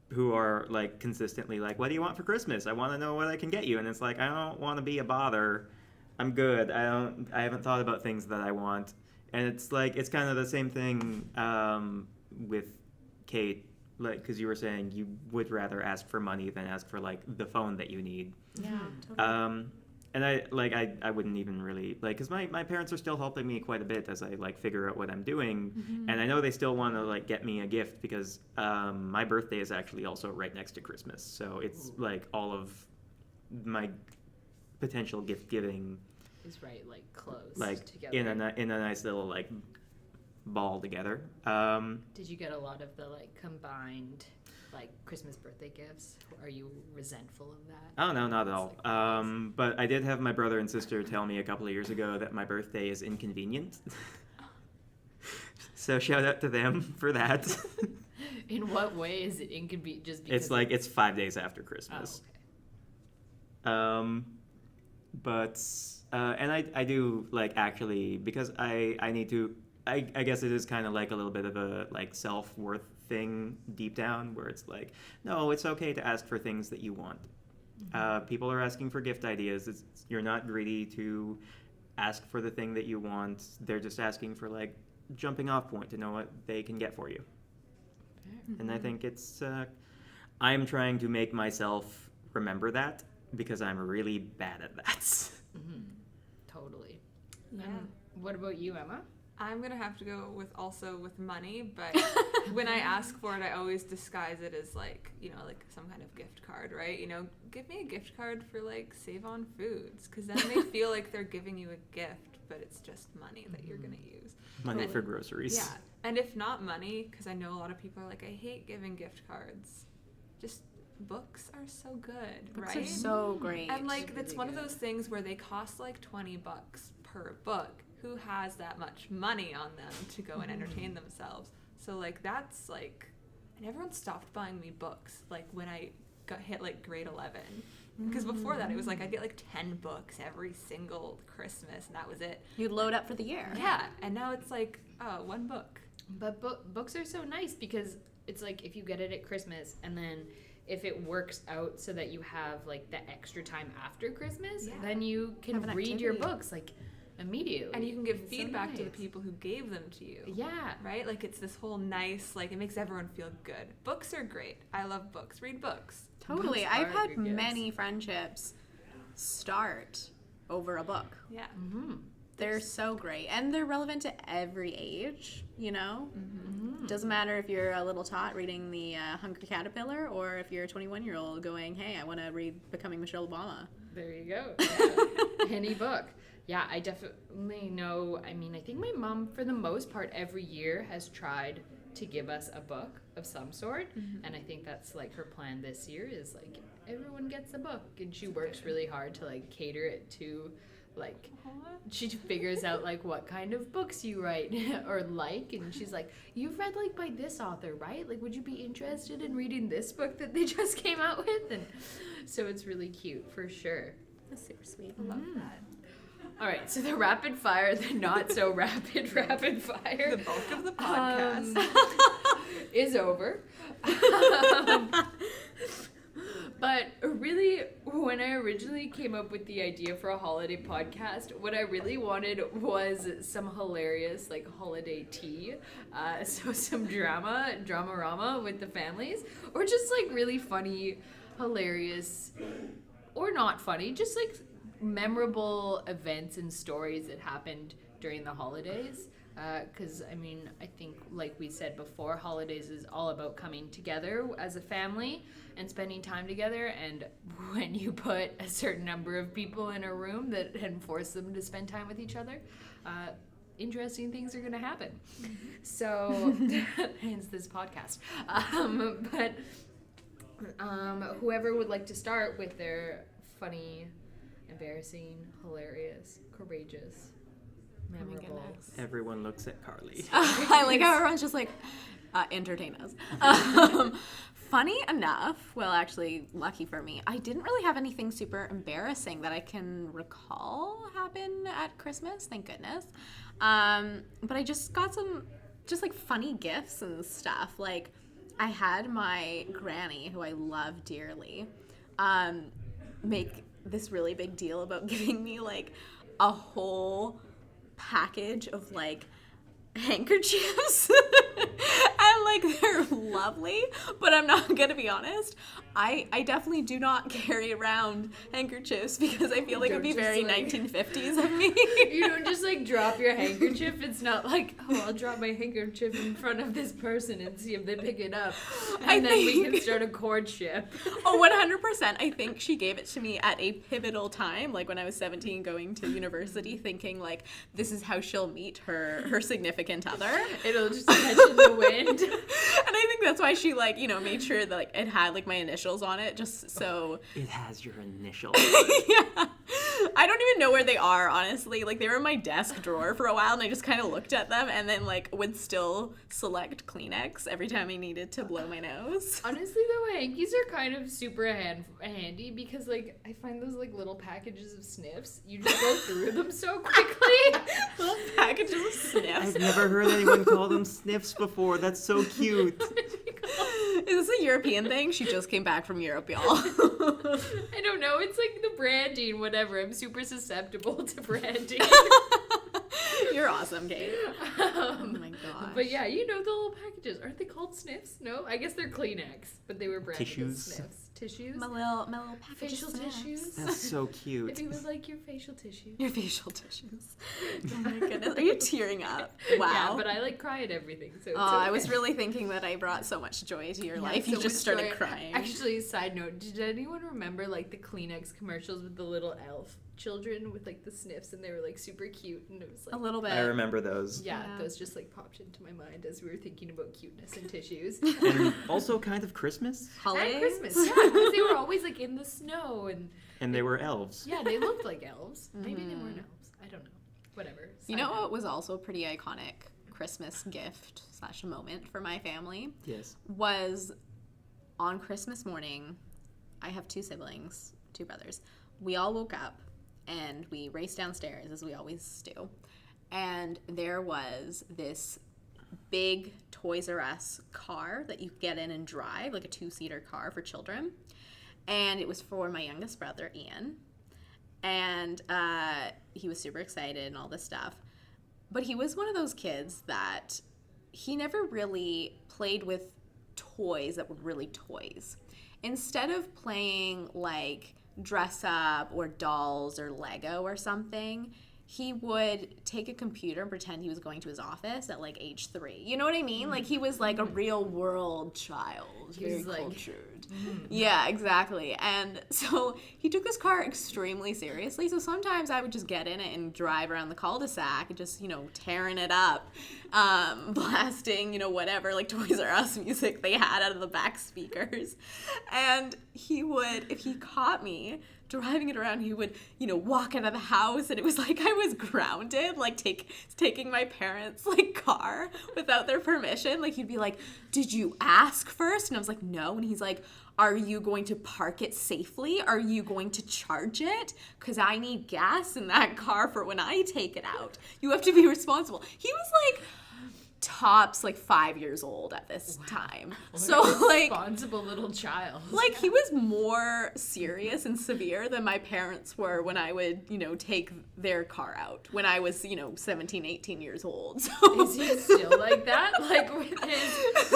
who are like consistently like, "What do you want for Christmas? I want to know what I can get you." And it's like, I don't want to be a bother. I'm good. I haven't thought about things that I want. And it's like, it's kind of the same thing with Kate, like, because you were saying you would rather ask for money than ask for like the phone that you need. Yeah, totally. And I wouldn't even really, like, because my parents are still helping me quite a bit as I, like, figure out what I'm doing. And I know they still want to, like, get me a gift because my birthday is actually also right next to Christmas. So it's, like, all of my potential gift giving, Is right, like close like, together. in a nice little, like, ball together. Did you get a lot of the like combined like Christmas birthday gifts? Are you resentful of that? Oh, no, not at It's all. like But I did have my brother and sister tell me a couple of years ago that my birthday is inconvenient. So shout out to them for that. In what way is it inconvenient? Just because It's like, it's 5 days after oh, Christmas. okay. But and I do like, actually, because I need to I guess it is kind of like a little bit of a like self-worth thing deep down, where it's like, no, it's okay to ask for things that you want. People are asking for gift ideas. You're not greedy to ask for the thing that you want. They're just asking for like jumping off point to know what they can get for you. And I think it's I'm trying to make myself remember that, because I'm really bad at that. Totally. Yeah. What about you, Emma? I'm gonna have to go with money, but when I ask for it, I always disguise it as like, you know, like some kind of gift card, right? You know, give me a gift card for like Save on Foods, because then they feel like they're giving you a gift, but it's just money that you're gonna use. Money for groceries. Yeah, and if not money, because I know a lot of people are like, I hate giving gift cards. Just books are so good, Books right? are so great. And like, Really it's one of good. those things where they cost like $20 per book. Who has that much money on them to go and entertain themselves? So like, that's like, and everyone stopped buying me books like when I got hit like grade 11, because before that it was like I'd get like 10 books every single Christmas and that was it. You'd load up for the year. Yeah, and now it's like, oh, one book. But books are so nice because it's like if you get it at Christmas and then if it works out so that you have like the extra time after Christmas, Yeah. then you can Have an read your activity. books like immediately. And you can give It's so feedback to the nice. people who gave them to you. Yeah. Right? Like, it's this whole nice, like, it makes everyone feel good. Books are great. I love books. Read books. Totally. Books I've are had good gifts. many friendships start over a book. Yeah. Mm-hmm. They're so great. And they're relevant to every age, you know? Doesn't matter if you're a little tot reading the Hungry Caterpillar or if you're a 21-year-old going, hey, I want to read Becoming Michelle Obama. There you go. Yeah. Any book. Yeah, I definitely know. I mean, I think my mom, for the most part, every year has tried to give us a book of some sort. And I think that's like her plan this year is like everyone gets a book. And she works really hard to like cater it to like, she figures out like what kind of books you write or like. And she's like, you've read like by this author, right? Like, would you be interested in reading this book that they just came out with? And so it's really cute for sure. That's super sweet. I love that. All right, so the rapid fire, the not so rapid fire The bulk of the podcast. is over. But really, when I originally came up with the idea for a holiday podcast, what I really wanted was some hilarious, like, holiday tea. So some drama-rama with the families, or just, like, really funny, hilarious, or not funny, just, like, memorable events and stories that happened during the holidays. Because, I mean, I think, like we said before, holidays is all about coming together as a family and spending time together. And when you put a certain number of people in a room and force them to spend time with each other, interesting things are going to happen. So, hence this podcast. But whoever would like to start with their funny, embarrassing, hilarious, courageous, memorable. goodness. Everyone looks at Carly. I like how everyone's just like, entertain us. Funny enough, well, actually, lucky for me, I didn't really have anything super embarrassing that I can recall happen at Christmas, thank goodness. But I just got some just like funny gifts and stuff. Like, I had my granny, who I love dearly, make this really big deal about giving me like a whole package of like handkerchiefs. And like, they're lovely, but I'm not gonna be honest, I definitely do not carry around handkerchiefs because I feel like it would be Don't very just, like- 1950s of me. You don't just like drop your handkerchief. It's not like, oh, I'll drop my handkerchief in front of this person and see if they pick it up. And then we can start a courtship. Oh, 100%. I think she gave it to me at a pivotal time, like when I was 17 going to university, thinking like, this is how she'll meet her significant other. It'll just catch in the wind. And I think that's why she like, you know, made sure that like it had like my initials on it, just so. It has your initials. Yeah. I don't even know where they are, honestly. Like, they were in my desk drawer for a while, and I just kind of looked at them and then like would still select Kleenex every time I needed to blow my nose. Honestly, though, hankies are kind of super handy because, like, I find those, like, little packages of sniffs, you just go through them so quickly. Little packages of Sniffs. I've never heard anyone call them sniffs before. That's so cute. Is this a European thing? She just came back from Europe, y'all. I don't know. It's like the branding, whatever. I'm super susceptible to branding. You're awesome, Kate. Oh my gosh. But yeah, you know the little packages. Aren't they called sniffs? No, I guess they're Kleenex, but they were branded Tissues. as sniffs. Tissues. My little package Facial of snacks. tissues. That's so cute. If you would like your facial tissues. Your facial tissues. Oh my goodness. Are you tearing up? Wow. Yeah, but I like cry at everything. So it's Oh, I okay. was really thinking that I brought so much joy to your Yeah, life. so You just much started joy. crying. Actually, side note, did anyone remember like the Kleenex commercials with the little elf children with like the sniffs and they were like super cute and it was like a little bit. I remember those. yeah, Yeah. those just like popped into my mind as we were thinking about cuteness and tissues. And also kind of Christmas. Holidays. And Christmas, yeah, because they were always like in the snow and And they were elves. yeah, they looked like elves. Maybe they weren't elves. I don't know. Whatever. You Side know note. what was also a pretty iconic Christmas gift / moment for my family Yes. was on Christmas morning. I have 2 siblings, 2 brothers. We all woke up and we raced downstairs as we always do. And there was this big Toys R Us car that you get in and drive, like a 2-seater car for children. And it was for my youngest brother, Ian. And he was super excited and all this stuff. But he was one of those kids that he never really played with toys that were really toys. Instead of playing like dress up or dolls or Lego or something, he would take a computer and pretend he was going to his office at like age 3. You know what I mean? Like he was like a real world child. He was, Very like, cultured. Yeah, exactly. And so he took this car extremely seriously. So sometimes I would just get in it and drive around the cul-de-sac and just, tearing it up, blasting, whatever, like Toys R Us music they had out of the back speakers. And he would, if he caught me driving it around, he would, walk out of the house, and it was like I was grounded, like taking my parents' like car without their permission. Like he'd be like, "Did you ask first?" And I was like, "No." And he's like, "Are you going to park it safely? Are you going to charge it? Because I need gas in that car for when I take it out. You have to be responsible." He was like tops like 5 years old at this time. So like responsible little child. like he was more serious and severe than my parents were when I would, take their car out when I was, 17, 18 years old. So Is he still like that? Like with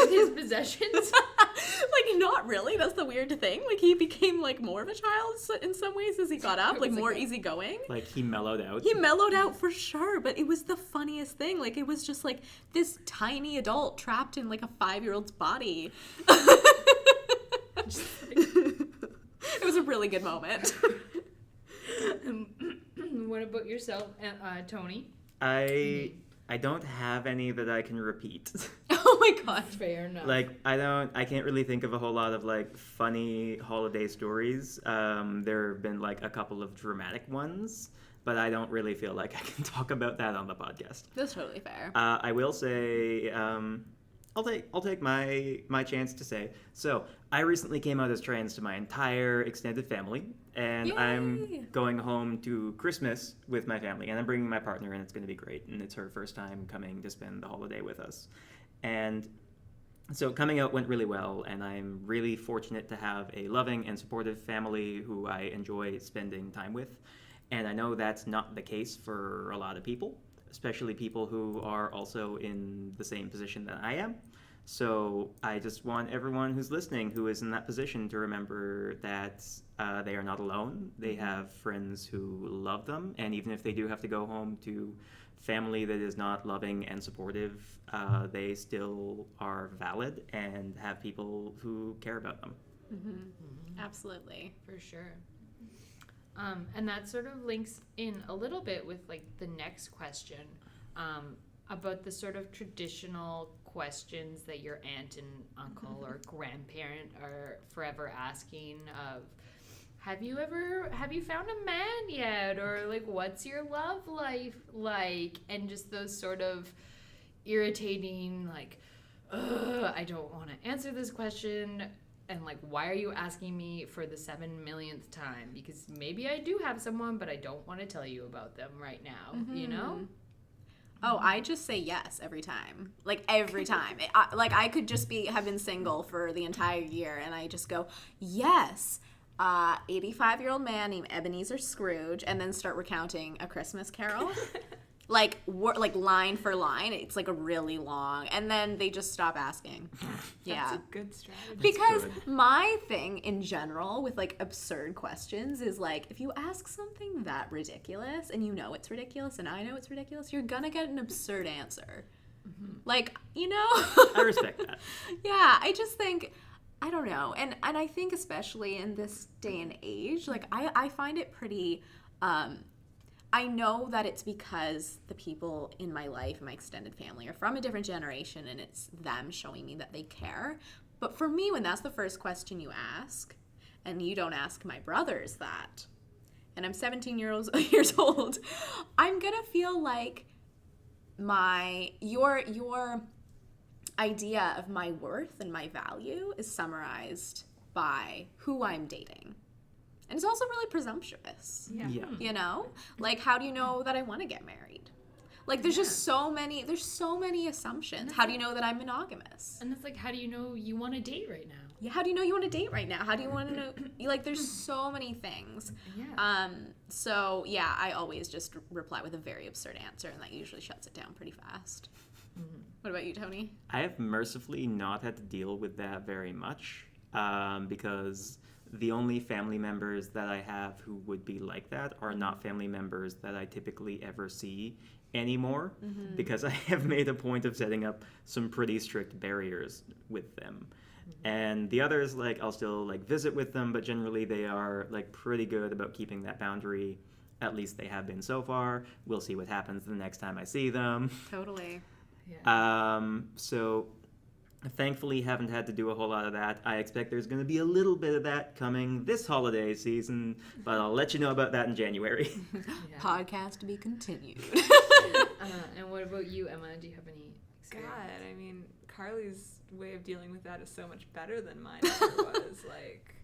his possessions? like not really. That's the weird thing. Like he became like more of a child in some ways as he got up, like was more like- easygoing. Like he mellowed out. He mellowed out for sure, but it was the funniest thing. Like it was just like this tiny adult trapped in like a 5-year-old's body. It was a really good moment. What about yourself, Tony? I don't have any that I can repeat. Oh my god. Fair enough. Like I can't really think of a whole lot of like funny holiday stories. There have been like a couple of dramatic ones, but I don't really feel like I can talk about that on the podcast. That's totally fair. I will say, I'll take my chance to say. So I recently came out as trans to my entire extended family, and Yay! I'm going home to Christmas with my family, and I'm bringing my partner, and it's going to be great. And it's her first time coming to spend the holiday with us, and so coming out went really well, and I'm really fortunate to have a loving and supportive family who I enjoy spending time with. And I know that's not the case for a lot of people, especially people who are also in the same position that I am. So I just want everyone who's listening who is in that position to remember that they are not alone. They have friends who love them, and even if they do have to go home to family that is not loving and supportive, they still are valid and have people who care about them. Absolutely. For sure. And that sort of links in a little bit with like the next question about the sort of traditional questions that your aunt and uncle or grandparent are forever asking of, have you found a man yet? Or like, what's your love life like? And just those sort of irritating, like, I don't want to answer this question. And like, why are you asking me for the 7 millionth time? Because maybe I do have someone, but I don't want to tell you about them right now, you know? Oh, I just say yes every time. Like, every time. I could just have been single for the entire year, and I just go, yes, 85-year-old man named Ebenezer Scrooge, and then start recounting A Christmas Carol. like line for line. It's like a really long, and then they just stop asking. Yeah. That's a good strategy. Because good. my thing in general with like absurd questions is like, if you ask something that ridiculous and you know it's ridiculous and I know it's ridiculous, you're gonna get an absurd answer. Like, I respect that. Yeah, I just think, I don't know. And I think especially in this day and age, like I find it pretty, I know that it's because the people in my life, my extended family, are from a different generation and it's them showing me that they care. But for me, when that's the first question you ask, and you don't ask my brothers that, and I'm 17 years old, I'm gonna feel like your idea of my worth and my value is summarized by who I'm dating. And it's also really presumptuous. Yeah. Like, how do you know that I want to get married? Like, there's just so many assumptions. How do you know that I'm monogamous? And it's like, how do you know you want to date right now? Yeah, how do you know you want to date right now? How do you want to know? Like, there's so many things. Yeah. So, yeah, I always just reply with a very absurd answer, and that usually shuts it down pretty fast. What about you, Tony? I have mercifully not had to deal with that very much because the only family members that I have who would be like that are not family members that I typically ever see anymore because I have made a point of setting up some pretty strict barriers with them. And the others, like, I'll still, like, visit with them, but generally they are, like, pretty good about keeping that boundary. At least they have been so far. We'll see what happens the next time I see them. Totally. So thankfully haven't had to do a whole lot of that. I expect there's going to be a little bit of that coming this holiday season, but I'll let you know about that in January. Podcast to be continued. And what about you, Emma? Do you have any experience? God, I mean, Carly's way of dealing with that is so much better than mine ever was. Like,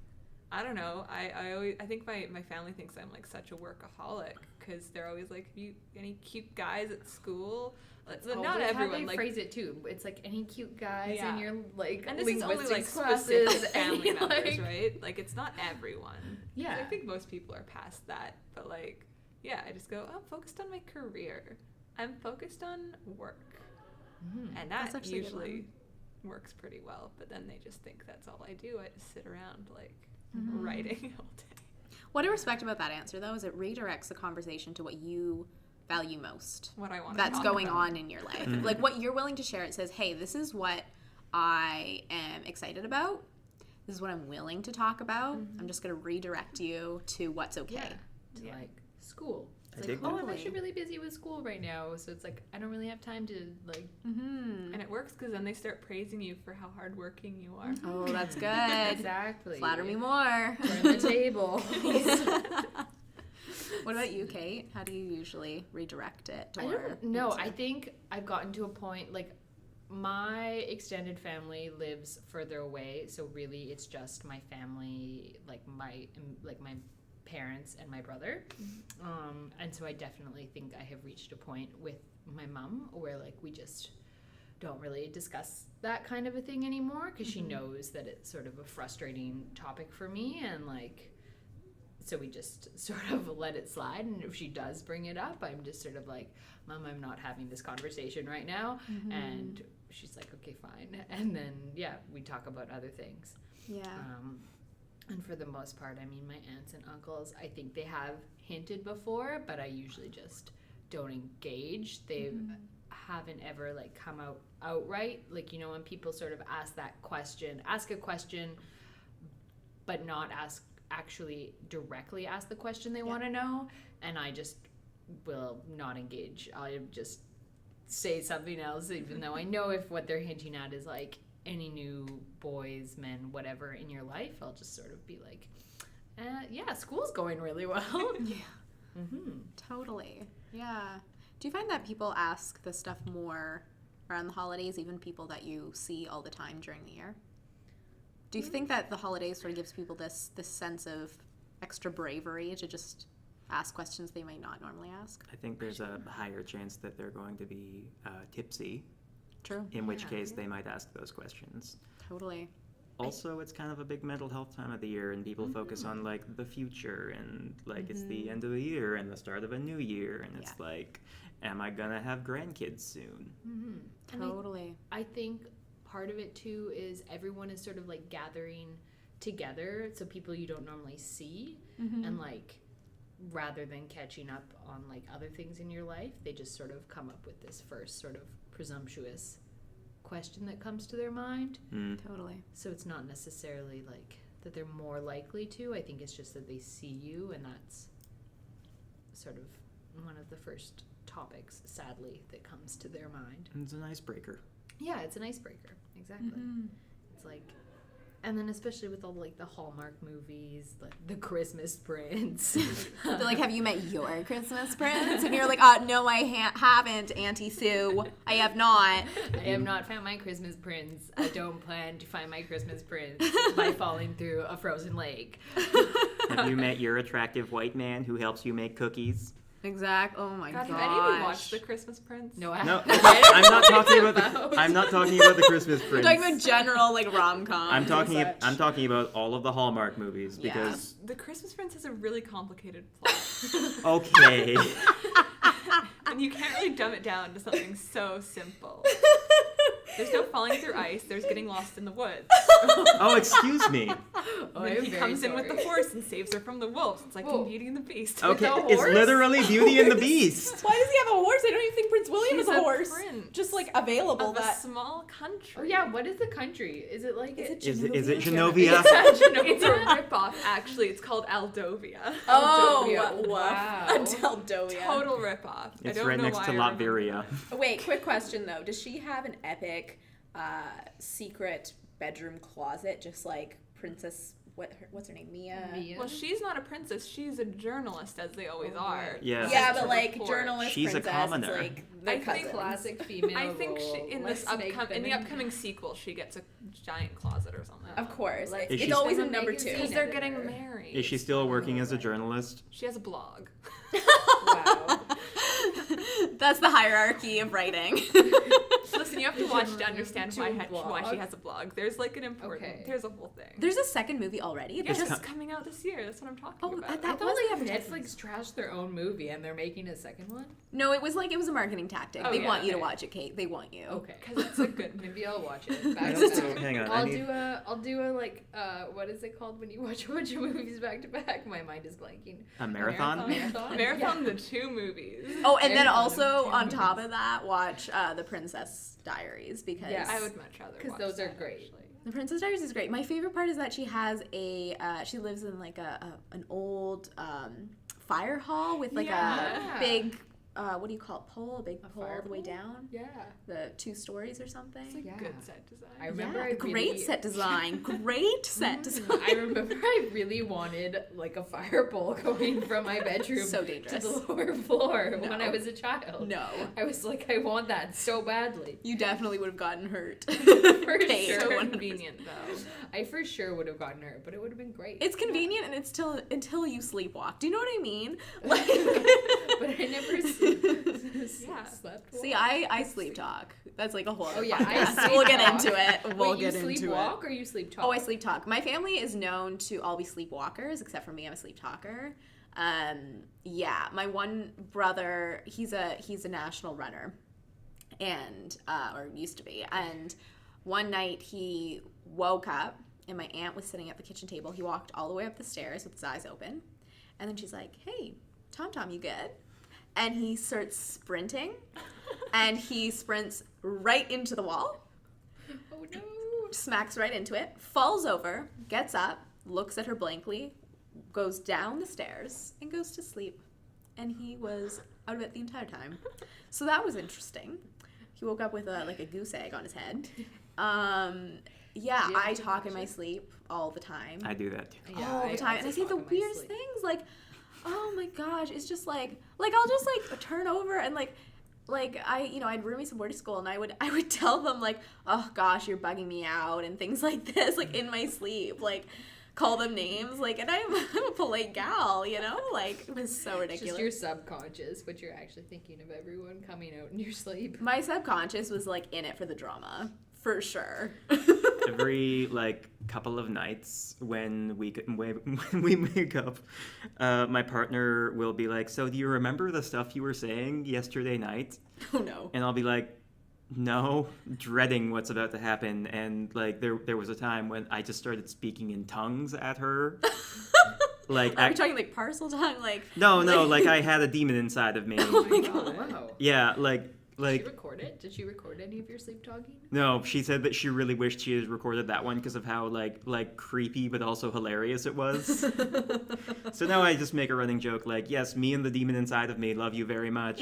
I don't know. I think my family thinks I'm like such a workaholic because they're always like, "Have you any cute guys at school?" Not everyone. How they like, phrase it too. It's like any cute guys in your like and this is only like linguistics classes, specific family and, members, like, right? Like, it's not everyone. Yeah. I think most people are past that, but like, yeah, I just go, I'm focused on my career. I'm focused on work, and that usually works pretty well. But then they just think that's all I do. I just sit around like writing all day. What I respect about that answer, though, is it redirects the conversation to what you value most. What I want that's to going about. on in your life. Like, what you're willing to share. It says, hey, this is what I am excited about. This is what I'm willing to talk about. I'm just going to redirect you to what's okay. To like school. It's I like, dig that. I'm actually really busy with school right now, so it's like I don't really have time to like. And it works because then they start praising you for how hardworking you are. Oh, that's good. Exactly. Flatter me more. Turn the table. What about you, Kate? How do you usually redirect it? I don't know. I think I've gotten to a point, like, my extended family lives further away, so really it's just my family, like my parents and my brother. And so I definitely think I have reached a point with my mom where, like, we just don't really discuss that kind of a thing anymore because she knows that it's sort of a frustrating topic for me, and, like, so we just sort of let it slide. And if she does bring it up, I'm just sort of like, Mom, I'm not having this conversation right now. And she's like, okay, fine. And then, yeah, we talk about other things. Yeah. And for the most part, I mean, my aunts and uncles, I think they have hinted before, but I usually just don't engage. They haven't ever, like, come out outright. Like, you know, when people sort of ask a question, but not actually directly ask the question they want to know, and I just will not engage. I'll just say something else, even though I know if what they're hinting at is like any new boys, men, whatever in your life, I'll just sort of be like, yeah, school's going really well. Yeah. Totally. Yeah. Do you find that people ask this stuff more around the holidays, even people that you see all the time during the year? Do you think that the holidays sort of gives people this sense of extra bravery to just ask questions they might not normally ask. I think there's a higher chance that they're going to be tipsy, True. in which case they might ask those questions. Totally. Also, it's kind of a big mental health time of the year, and people focus on like the future, and like it's the end of the year and the start of a new year, and it's like, am I gonna have grandkids soon? Totally. I think part of it too is everyone is sort of like gathering together, so people you don't normally see, and like rather than catching up on like other things in your life, they just sort of come up with this first sort of presumptuous question that comes to their mind. Totally. So it's not necessarily like that they're more likely to. I think it's just that they see you, and that's sort of one of the first topics, sadly, that comes to their mind. It's an icebreaker. Yeah, it's an icebreaker. Exactly. It's like, and then especially with all like the Hallmark movies, like The Christmas Prince. They're like, have you met your Christmas prince? And you're like, no, I haven't, Auntie Sue. I have not. I have not found my Christmas prince. I don't plan to find my Christmas prince by falling through a frozen lake. Have you met your attractive white man who helps you make cookies? Exact. Oh my God, gosh. have any of you watched The Christmas Prince? No, I No, haven't. I'm not talking about the. I'm not talking about the Christmas We're Prince. talking about general like rom-com. I'm talking about all of the Hallmark movies because The Christmas Prince has a really complicated plot. okay. And you can't really dumb it down to something so simple. There's no falling through ice. There's getting lost in the woods. Oh, excuse me. Oh, Then I'm he very comes in with the sorry. horse and saves her from the wolves. It's like Whoa. in Beauty and the Beast. Okay, a it's horse? literally Beauty and the Beast. Why does he have a horse? I don't even think Prince William He's is a a horse. prince. Just like available. Of a small country. Oh yeah, what is the country? Is it like Is it Is it Genovia? Genovia? It's a ripoff, actually. It's called Aldovia. Oh, Aldovia. wow. Wow. Aldovia. Total ripoff. It's I don't right know next why to I remember Latveria. that. Wait, quick question though. Does she have an epic secret bedroom closet just like Princess what's her name? Mia? Well, she's not a princess. She's a journalist, as they always are. Yeah. Yeah, Sent but to like report. journalist She's a princess, commoner. it's like I their think cousins. classic female I think role. in Let's make them the upcoming sequel, she gets a giant closet or something. Of course. Let's- Is It's she- always Then in number make it 2. Because scene. they're getting married. Is she still working as a journalist? She has a blog. Wow. That's the hierarchy of writing. Listen, you have to watch to understand To why, a why she blog? has a blog. There's like an important. Okay. There's a whole thing. There's a second movie already. Yes, There's it's coming out this year. That's what I'm talking about. that I thought was like advertising. Netflix trashed their own movie and they're making a second one. No, it was a marketing tactic. Oh, They yeah, want you to okay. watch it, Kate. They want you. Okay. Because it's a good movie. Maybe I'll watch it. I Back don't to know. back. Hang on. I'll do a like what is it called when you watch a bunch of movies back to back? My mind is blanking. A marathon? Marathon the 2 movies. Oh, and then Marathon also of on two top movies. of that, watch The Princess Diaries because Yeah. I would much rather Because watch those are that, great. actually. The Princess Diaries is great. My favorite part is that she has she lives in like an old fire hall with like Yeah. a big what do you call it? Pole, a big pole all fire the way pole? down, Yeah. the 2 stories or something. It's like Yeah. good set design. I remember yeah, I great really- set design. Great set design. I remember I really wanted like a fire pole going from my bedroom So to dangerous. the lower floor when No. I was a child. No. I was like, I want that so badly. You definitely would have gotten hurt. For Kate, sure. So 100%. convenient though. I for sure would have gotten hurt, but it would have been great. It's convenient and it's until you sleepwalk. Do you know what I mean? Like but I never Yeah. slept. See, well. I sleep talk. That's like a whole other Oh yeah, podcast. I We'll get sleepwalk. into it. We'll Wait, get you into sleepwalk it. or you sleep talk? Oh, I sleep talk. My family is known to all be sleepwalkers, except for me. I'm a sleep talker. Yeah, my one brother, he's a national runner, and or used to be. And one night he woke up, and my aunt was sitting at the kitchen table. He walked all the way up the stairs with his eyes open, and then she's like, "Hey, Tom, you good?" And he starts sprinting, and he sprints right into the wall. Oh no. Smacks right into it, falls over, gets up, looks at her blankly, goes down the stairs, and goes to sleep. And he was out of it the entire time. So that was interesting. He woke up with a goose egg on his head. Yeah, Do you ever I do talk that in my shit? sleep all the time. I do that too. Yeah, All the time. And I say the weirdest things, like, oh my gosh, it's just like I'll just like turn over and like I'd roommates in boarding school, and I would tell them like, oh gosh, you're bugging me out and things like this, like in my sleep, like call them names, like, and I'm a polite gal, you know? Like, it was so It's ridiculous. just your subconscious, but you're actually thinking of everyone coming out in your sleep. My subconscious was, like, in it for the drama, for sure. Every like couple of nights when we wake up, my partner will be like, "So do you remember the stuff you were saying yesterday night?" Oh, no. And I'll be like, "No," dreading what's about to happen. And like there was a time when I just started speaking in tongues at her. Like, Are we talking, like, parcel tongue? Like, no, like I had a demon inside of me. Oh my god. Wow. Yeah, Did she record it? Did she record any of your sleep talking? No, she said that she really wished she had recorded that one because of how like creepy but also hilarious it was. So now I just make a running joke like, "Yes, me and the demon inside of me love you very much."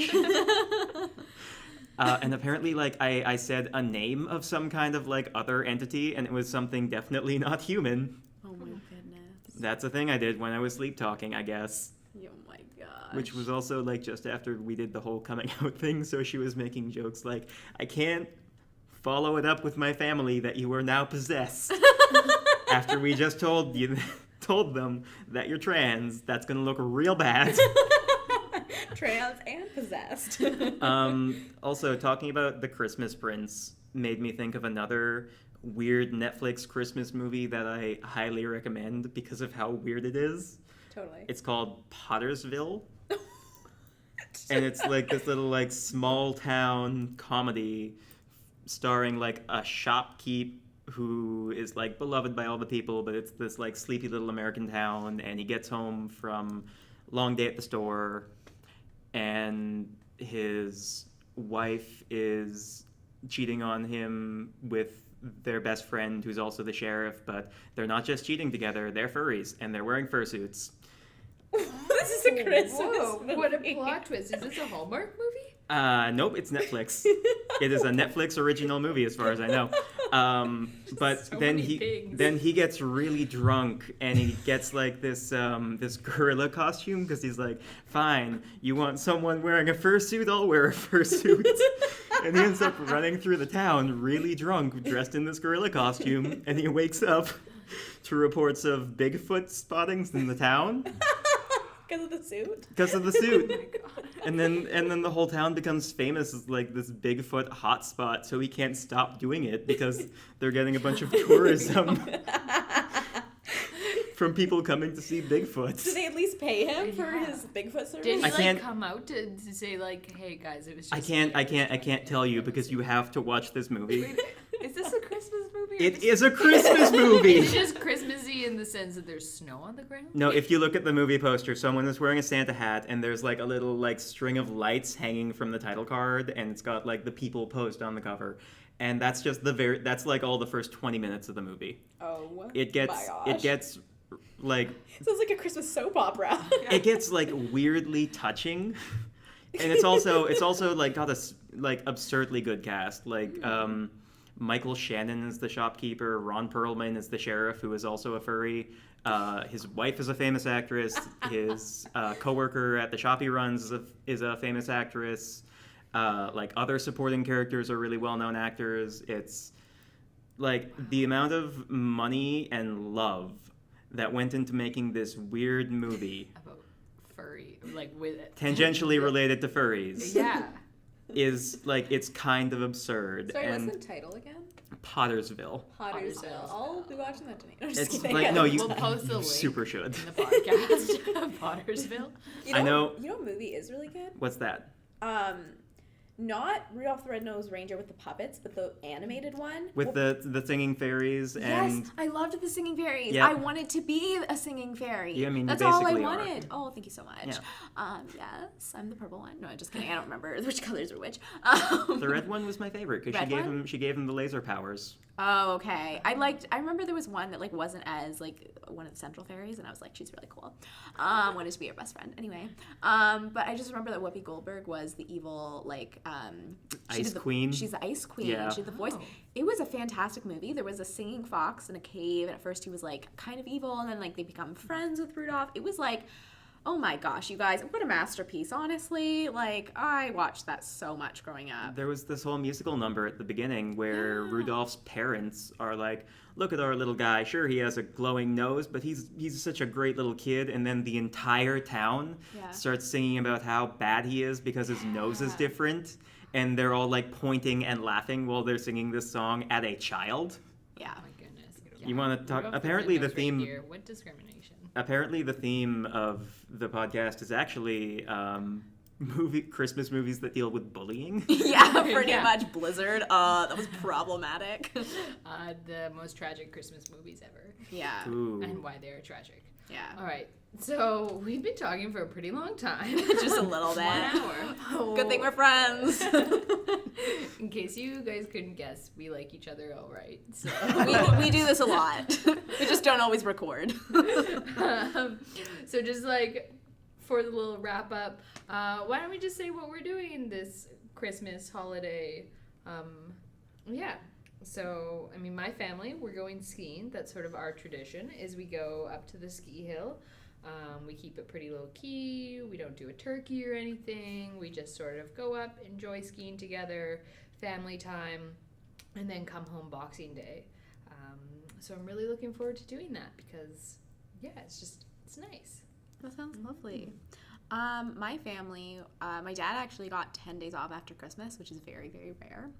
And apparently, like, I said a name of some kind of like other entity, and it was something definitely not human. oh my goodness. That's a thing I did when I was sleep talking, I guess. Oh my gosh. Which was also like just after we did the whole coming out thing, so she was making jokes like, "I can't follow it up with my family that you are now possessed." After we just told them that you're trans, that's gonna look real bad. Trans and possessed. Also, talking about The Christmas Prince made me think of another weird Netflix Christmas movie that I highly recommend because of how weird it is. Totally. It's called Pottersville. And it's like this little like small town comedy starring like a shopkeep who is like beloved by all the people, but it's this like sleepy little American town, and he gets home from a long day at the store, and his wife is cheating on him with their best friend who's also the sheriff, but they're not just cheating together, they're furries and they're wearing fursuits. This is a Christmas Whoa, movie. what a plot twist. Is this a Hallmark movie? Nope, it's Netflix. It is a Netflix original movie as far as I know. But So then many things. he gets really drunk and he gets like this this gorilla costume because he's like, "Fine, you want someone wearing a fursuit? I'll wear a fursuit." And he ends up running through the town really drunk, dressed in this gorilla costume, and he wakes up to reports of Bigfoot spottings in the town. Because of the suit? Because of the suit. And then the whole town becomes famous as like this Bigfoot hotspot, so he can't stop doing it because they're getting a bunch of tourism from people coming to see Bigfoot. Do they at least pay him for Yeah. his Bigfoot service? Did he I can't- like come out to say like, "Hey guys, it was I just can't tell you because you have to watch this movie. Wait, is this a Christmas movie? or It just- is a Christmas movie. It's just Christmassy in the sense that there's snow on the ground. No, if you look at the movie poster, someone is wearing a Santa hat, and there's like a little like string of lights hanging from the title card, and it's got like the people post on the cover, and that's just that's like all the first 20 minutes of the movie. Oh, It gets my it gosh. gets like Sounds like a Christmas soap opera. it gets like weirdly touching, and it's also like got a like absurdly good cast. Like Michael Shannon is the shopkeeper, Ron Perlman is the sheriff, who is also a furry. His wife is a famous actress. His coworker at the shop he runs is a famous actress. Like other supporting characters are really well-known actors. It's like the amount of money and love that went into making this weird movie, About furry, like with it. tangentially related to furries, Yeah. is like it's kind of absurd. Sorry, and what's the title again? Pottersville. Pottersville. I'll be watching that tonight. I'm just It's kidding. like no, you, We'll post the you link. super should. In the podcast of Pottersville. I know- You know what movie is really good? What's that? Not Rudolph the Red-Nosed Reindeer with the puppets, but the animated one. With the singing fairies and Yes, I loved the singing fairies. Yeah. I wanted to be a singing fairy. Yeah, I mean, you that's all I basically are. wanted. Oh, thank you so much. Yes, I'm the purple one. No, I'm just kidding. I don't remember which colors are which. the red one was my favorite because Red one? she gave him the laser powers. Oh, okay. I remember there was one that like wasn't as like one of the central fairies, and I was like, she's really cool. Wanted to be her best friend. Anyway, but I just remember that Whoopi Goldberg was the evil like she Ice did the- Queen? She's the Ice Queen. Yeah. She did the voice. Oh. It was a fantastic movie. There was a singing fox in a cave, and at first he was like kind of evil, and then like they become friends with Rudolph. It was like Oh my gosh, you guys, what a masterpiece, honestly. Like, I watched that so much growing up. There was this whole musical number at the beginning where Rudolph's parents are like, look at our little guy. Sure, he has a glowing nose, but he's such a great little kid. And then the entire town starts singing about how bad he is because his nose is different. And they're all like pointing and laughing while they're singing this song at a child. Yeah. Oh my goodness. You want to talk? Rudolph Apparently, the Red-Nosed theme. Reindeer. What discrimination? Apparently, the theme of the podcast is actually Christmas movies that deal with bullying. Yeah, pretty much Blizzard. That was problematic. The most tragic Christmas movies ever. Yeah. Ooh. And why they are tragic. Yeah. All right. So we've been talking for a pretty long time. Just a little bit. 1 hour. Good thing we're friends. In case you guys couldn't guess, we like each other all right. So. we do this a lot. We just don't always record. So just like for the little wrap up, why don't we just say what we're doing this Christmas holiday? Yeah. So, I mean, my family, we're going skiing. That's sort of our tradition, is we go up to the ski hill. We keep it pretty low key. We don't do a turkey or anything. We just sort of go up, enjoy skiing together, family time, and then come home Boxing Day. So I'm really looking forward to doing that because, yeah, it's nice. That sounds lovely. My family, my dad actually got 10 days off after Christmas, which is very, very rare.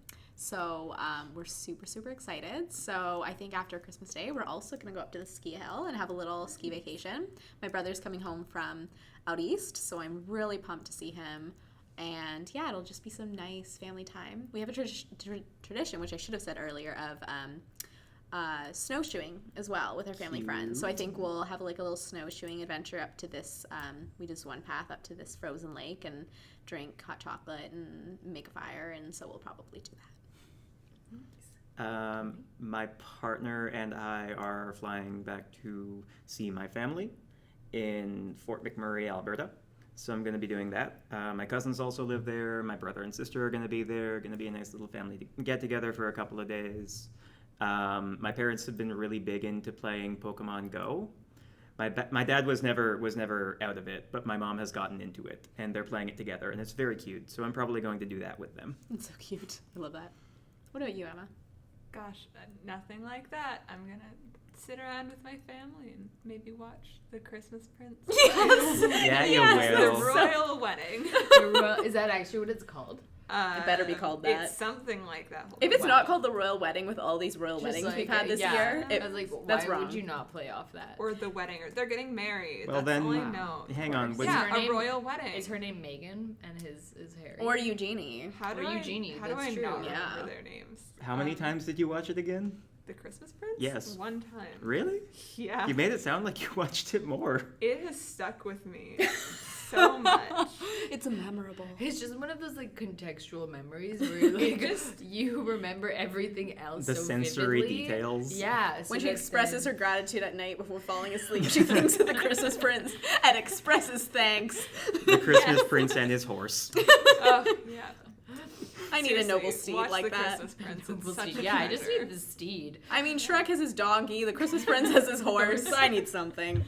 So we're super, super excited. So I think after Christmas Day, we're also going to go up to the ski hill and have a little ski vacation. My brother's coming home from out east, so I'm really pumped to see him. And yeah, it'll just be some nice family time. We have a tradition, which I should have said earlier, of snowshoeing as well with our family friends. So I think we'll have like a little snowshoeing adventure up to this, we just one path up to this frozen lake and drink hot chocolate and make a fire, and so we'll probably do that. My partner and I are flying back to see my family in Fort McMurray, Alberta. So I'm going to be doing that. My cousins also live there. My brother and sister are going to be there. Going to be a nice little family get together for a couple of days. My parents have been really big into playing Pokemon Go. My dad was never out of it, but my mom has gotten into it, and they're playing it together, and it's very cute. So I'm probably going to do that with them. It's so cute. I love that. What about you, Emma? Gosh, nothing like that. I'm gonna sit around with my family and maybe watch The Christmas Prince. Yes! Yeah, you The will. royal wedding. Is that actually what it's called? It better be called that. It's something like that. If it's not called the royal wedding with all these royal weddings Like, we've had this year, I was like, why that's wrong. would you not play off that? Or the wedding, or they're getting married. Well, That's then, all I know. hang on. Is Was her Yeah, a name- royal wedding. Is her name Megan and his is Harry? Or Eugenie. How do or I, Eugenie, How do that's I true. not Yeah. remember their names? How many times did you watch it again? The Christmas Prince? Yes. One time. Really? Yeah. You made it sound like you watched it more. It has stuck with me so much. It's memorable. It's just one of those like contextual memories where like you remember everything else. The so sensory vividly. details. Yeah. When she expresses her gratitude at night before falling asleep, she thinks of the Christmas Prince and expresses thanks. The Christmas Prince and his horse. Oh, yeah. I need Seriously, a noble steed watch like the that. Christmas Prince. We'll It's such see. a Yeah, I just treasure. need the steed. I mean, Shrek has his donkey, the Christmas Prince has his horse. I need something.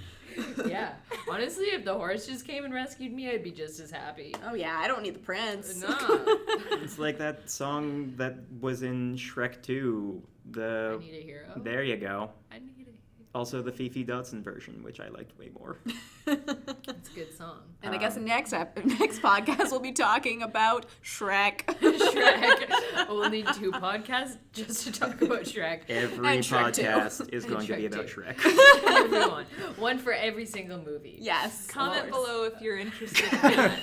Yeah. Honestly, if the horse just came and rescued me, I'd be just as happy. Oh yeah, I don't need the prince. No. It's like that song that was in Shrek 2. I need a hero. There you go. I need a Also the Fifi Dodson version, which I liked way more. It's a good song. And I guess next podcast we'll be talking about Shrek. Shrek. We'll need 2 podcasts just to talk about Shrek. Every And Shrek 2. podcast is And going to be Shrek about 2. Shrek. Everyone. One for every single movie. Yes. Comment of course. below if you're interested in that.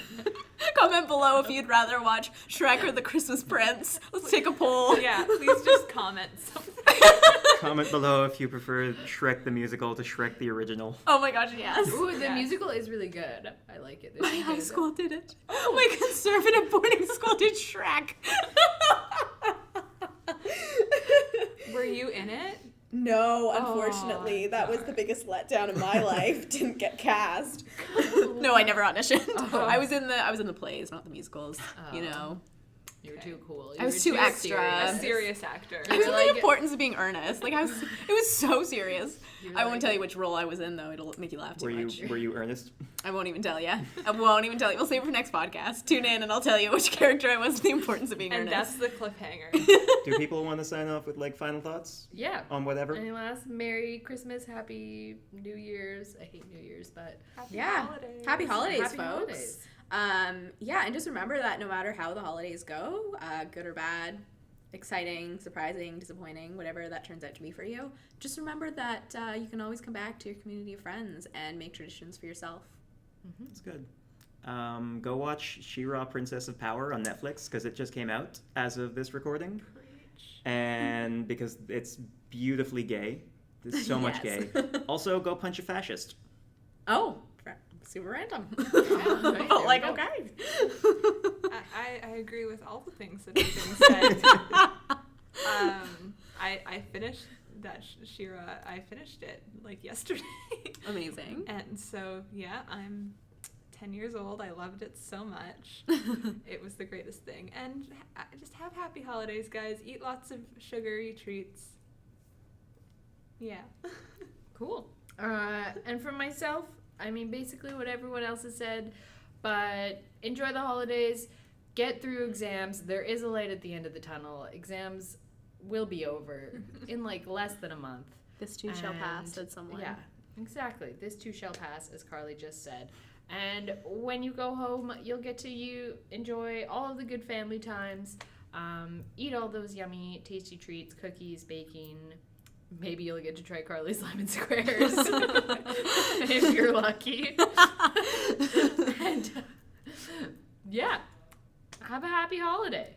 Comment below if you'd rather watch Shrek or the Christmas Prince. Let's take a poll. Yeah, please just comment something. Comment below if you prefer Shrek the musical to Shrek the original. Oh my gosh, yes. Ooh, the Yes. musical is really good. I like it. My high school did it. My conservative boarding school did Shrek. Were you in it? No, unfortunately, Oh, that was the biggest letdown in my life. Didn't get cast. No, I never auditioned. Oh. I was in the plays, not the musicals. You Oh. know. You were Okay. too cool. I was were too too extra. A serious. serious actor. I was You're like, like- the importance of being earnest. Like it was so serious. You were I won't like- tell you which role I was in though. It'll make you laugh too much. Were you earnest? I won't even tell you. I won't even tell you. We'll save it for next podcast. Tune in and I'll tell you which character I was and the importance of being And that's earnest. the cliffhanger. Do people want to sign off with like final thoughts Yeah. on whatever? Anyone else? Merry Christmas, Happy New Year's. I hate New Year's, but Yeah. Happy holidays, Happy folks. holidays. Yeah, and just remember that no matter how the holidays go, good or bad, exciting, surprising, disappointing, whatever that turns out to be for you, just remember that you can always come back to your community of friends and make traditions for yourself. That's good. Go watch She-Ra Princess of Power on Netflix because it just came out as of this recording. And because it's beautifully gay. There's so much Yes. gay. Also, go punch a fascist. Oh, super random. right, But like, there we okay. I agree with all the things that have been said. I finished that She-Ra. I finished it like yesterday. Amazing. And so, yeah, I'm 10 years old. I loved it so much. It was the greatest thing. And just have happy holidays, guys. Eat lots of sugary treats. Yeah. Cool. And for myself, I mean, basically what everyone else has said, but enjoy the holidays, get through exams. There is a light at the end of the tunnel. Exams will be over in like less than a month. This too shall pass, And- said someone. Yeah, exactly. This too shall pass, as Carly just said. And when you go home, you'll get to enjoy all of the good family times, eat all those yummy, tasty treats, cookies, baking. Maybe you'll get to try Carly's lemon squares if you're lucky. And yeah, have a happy holiday.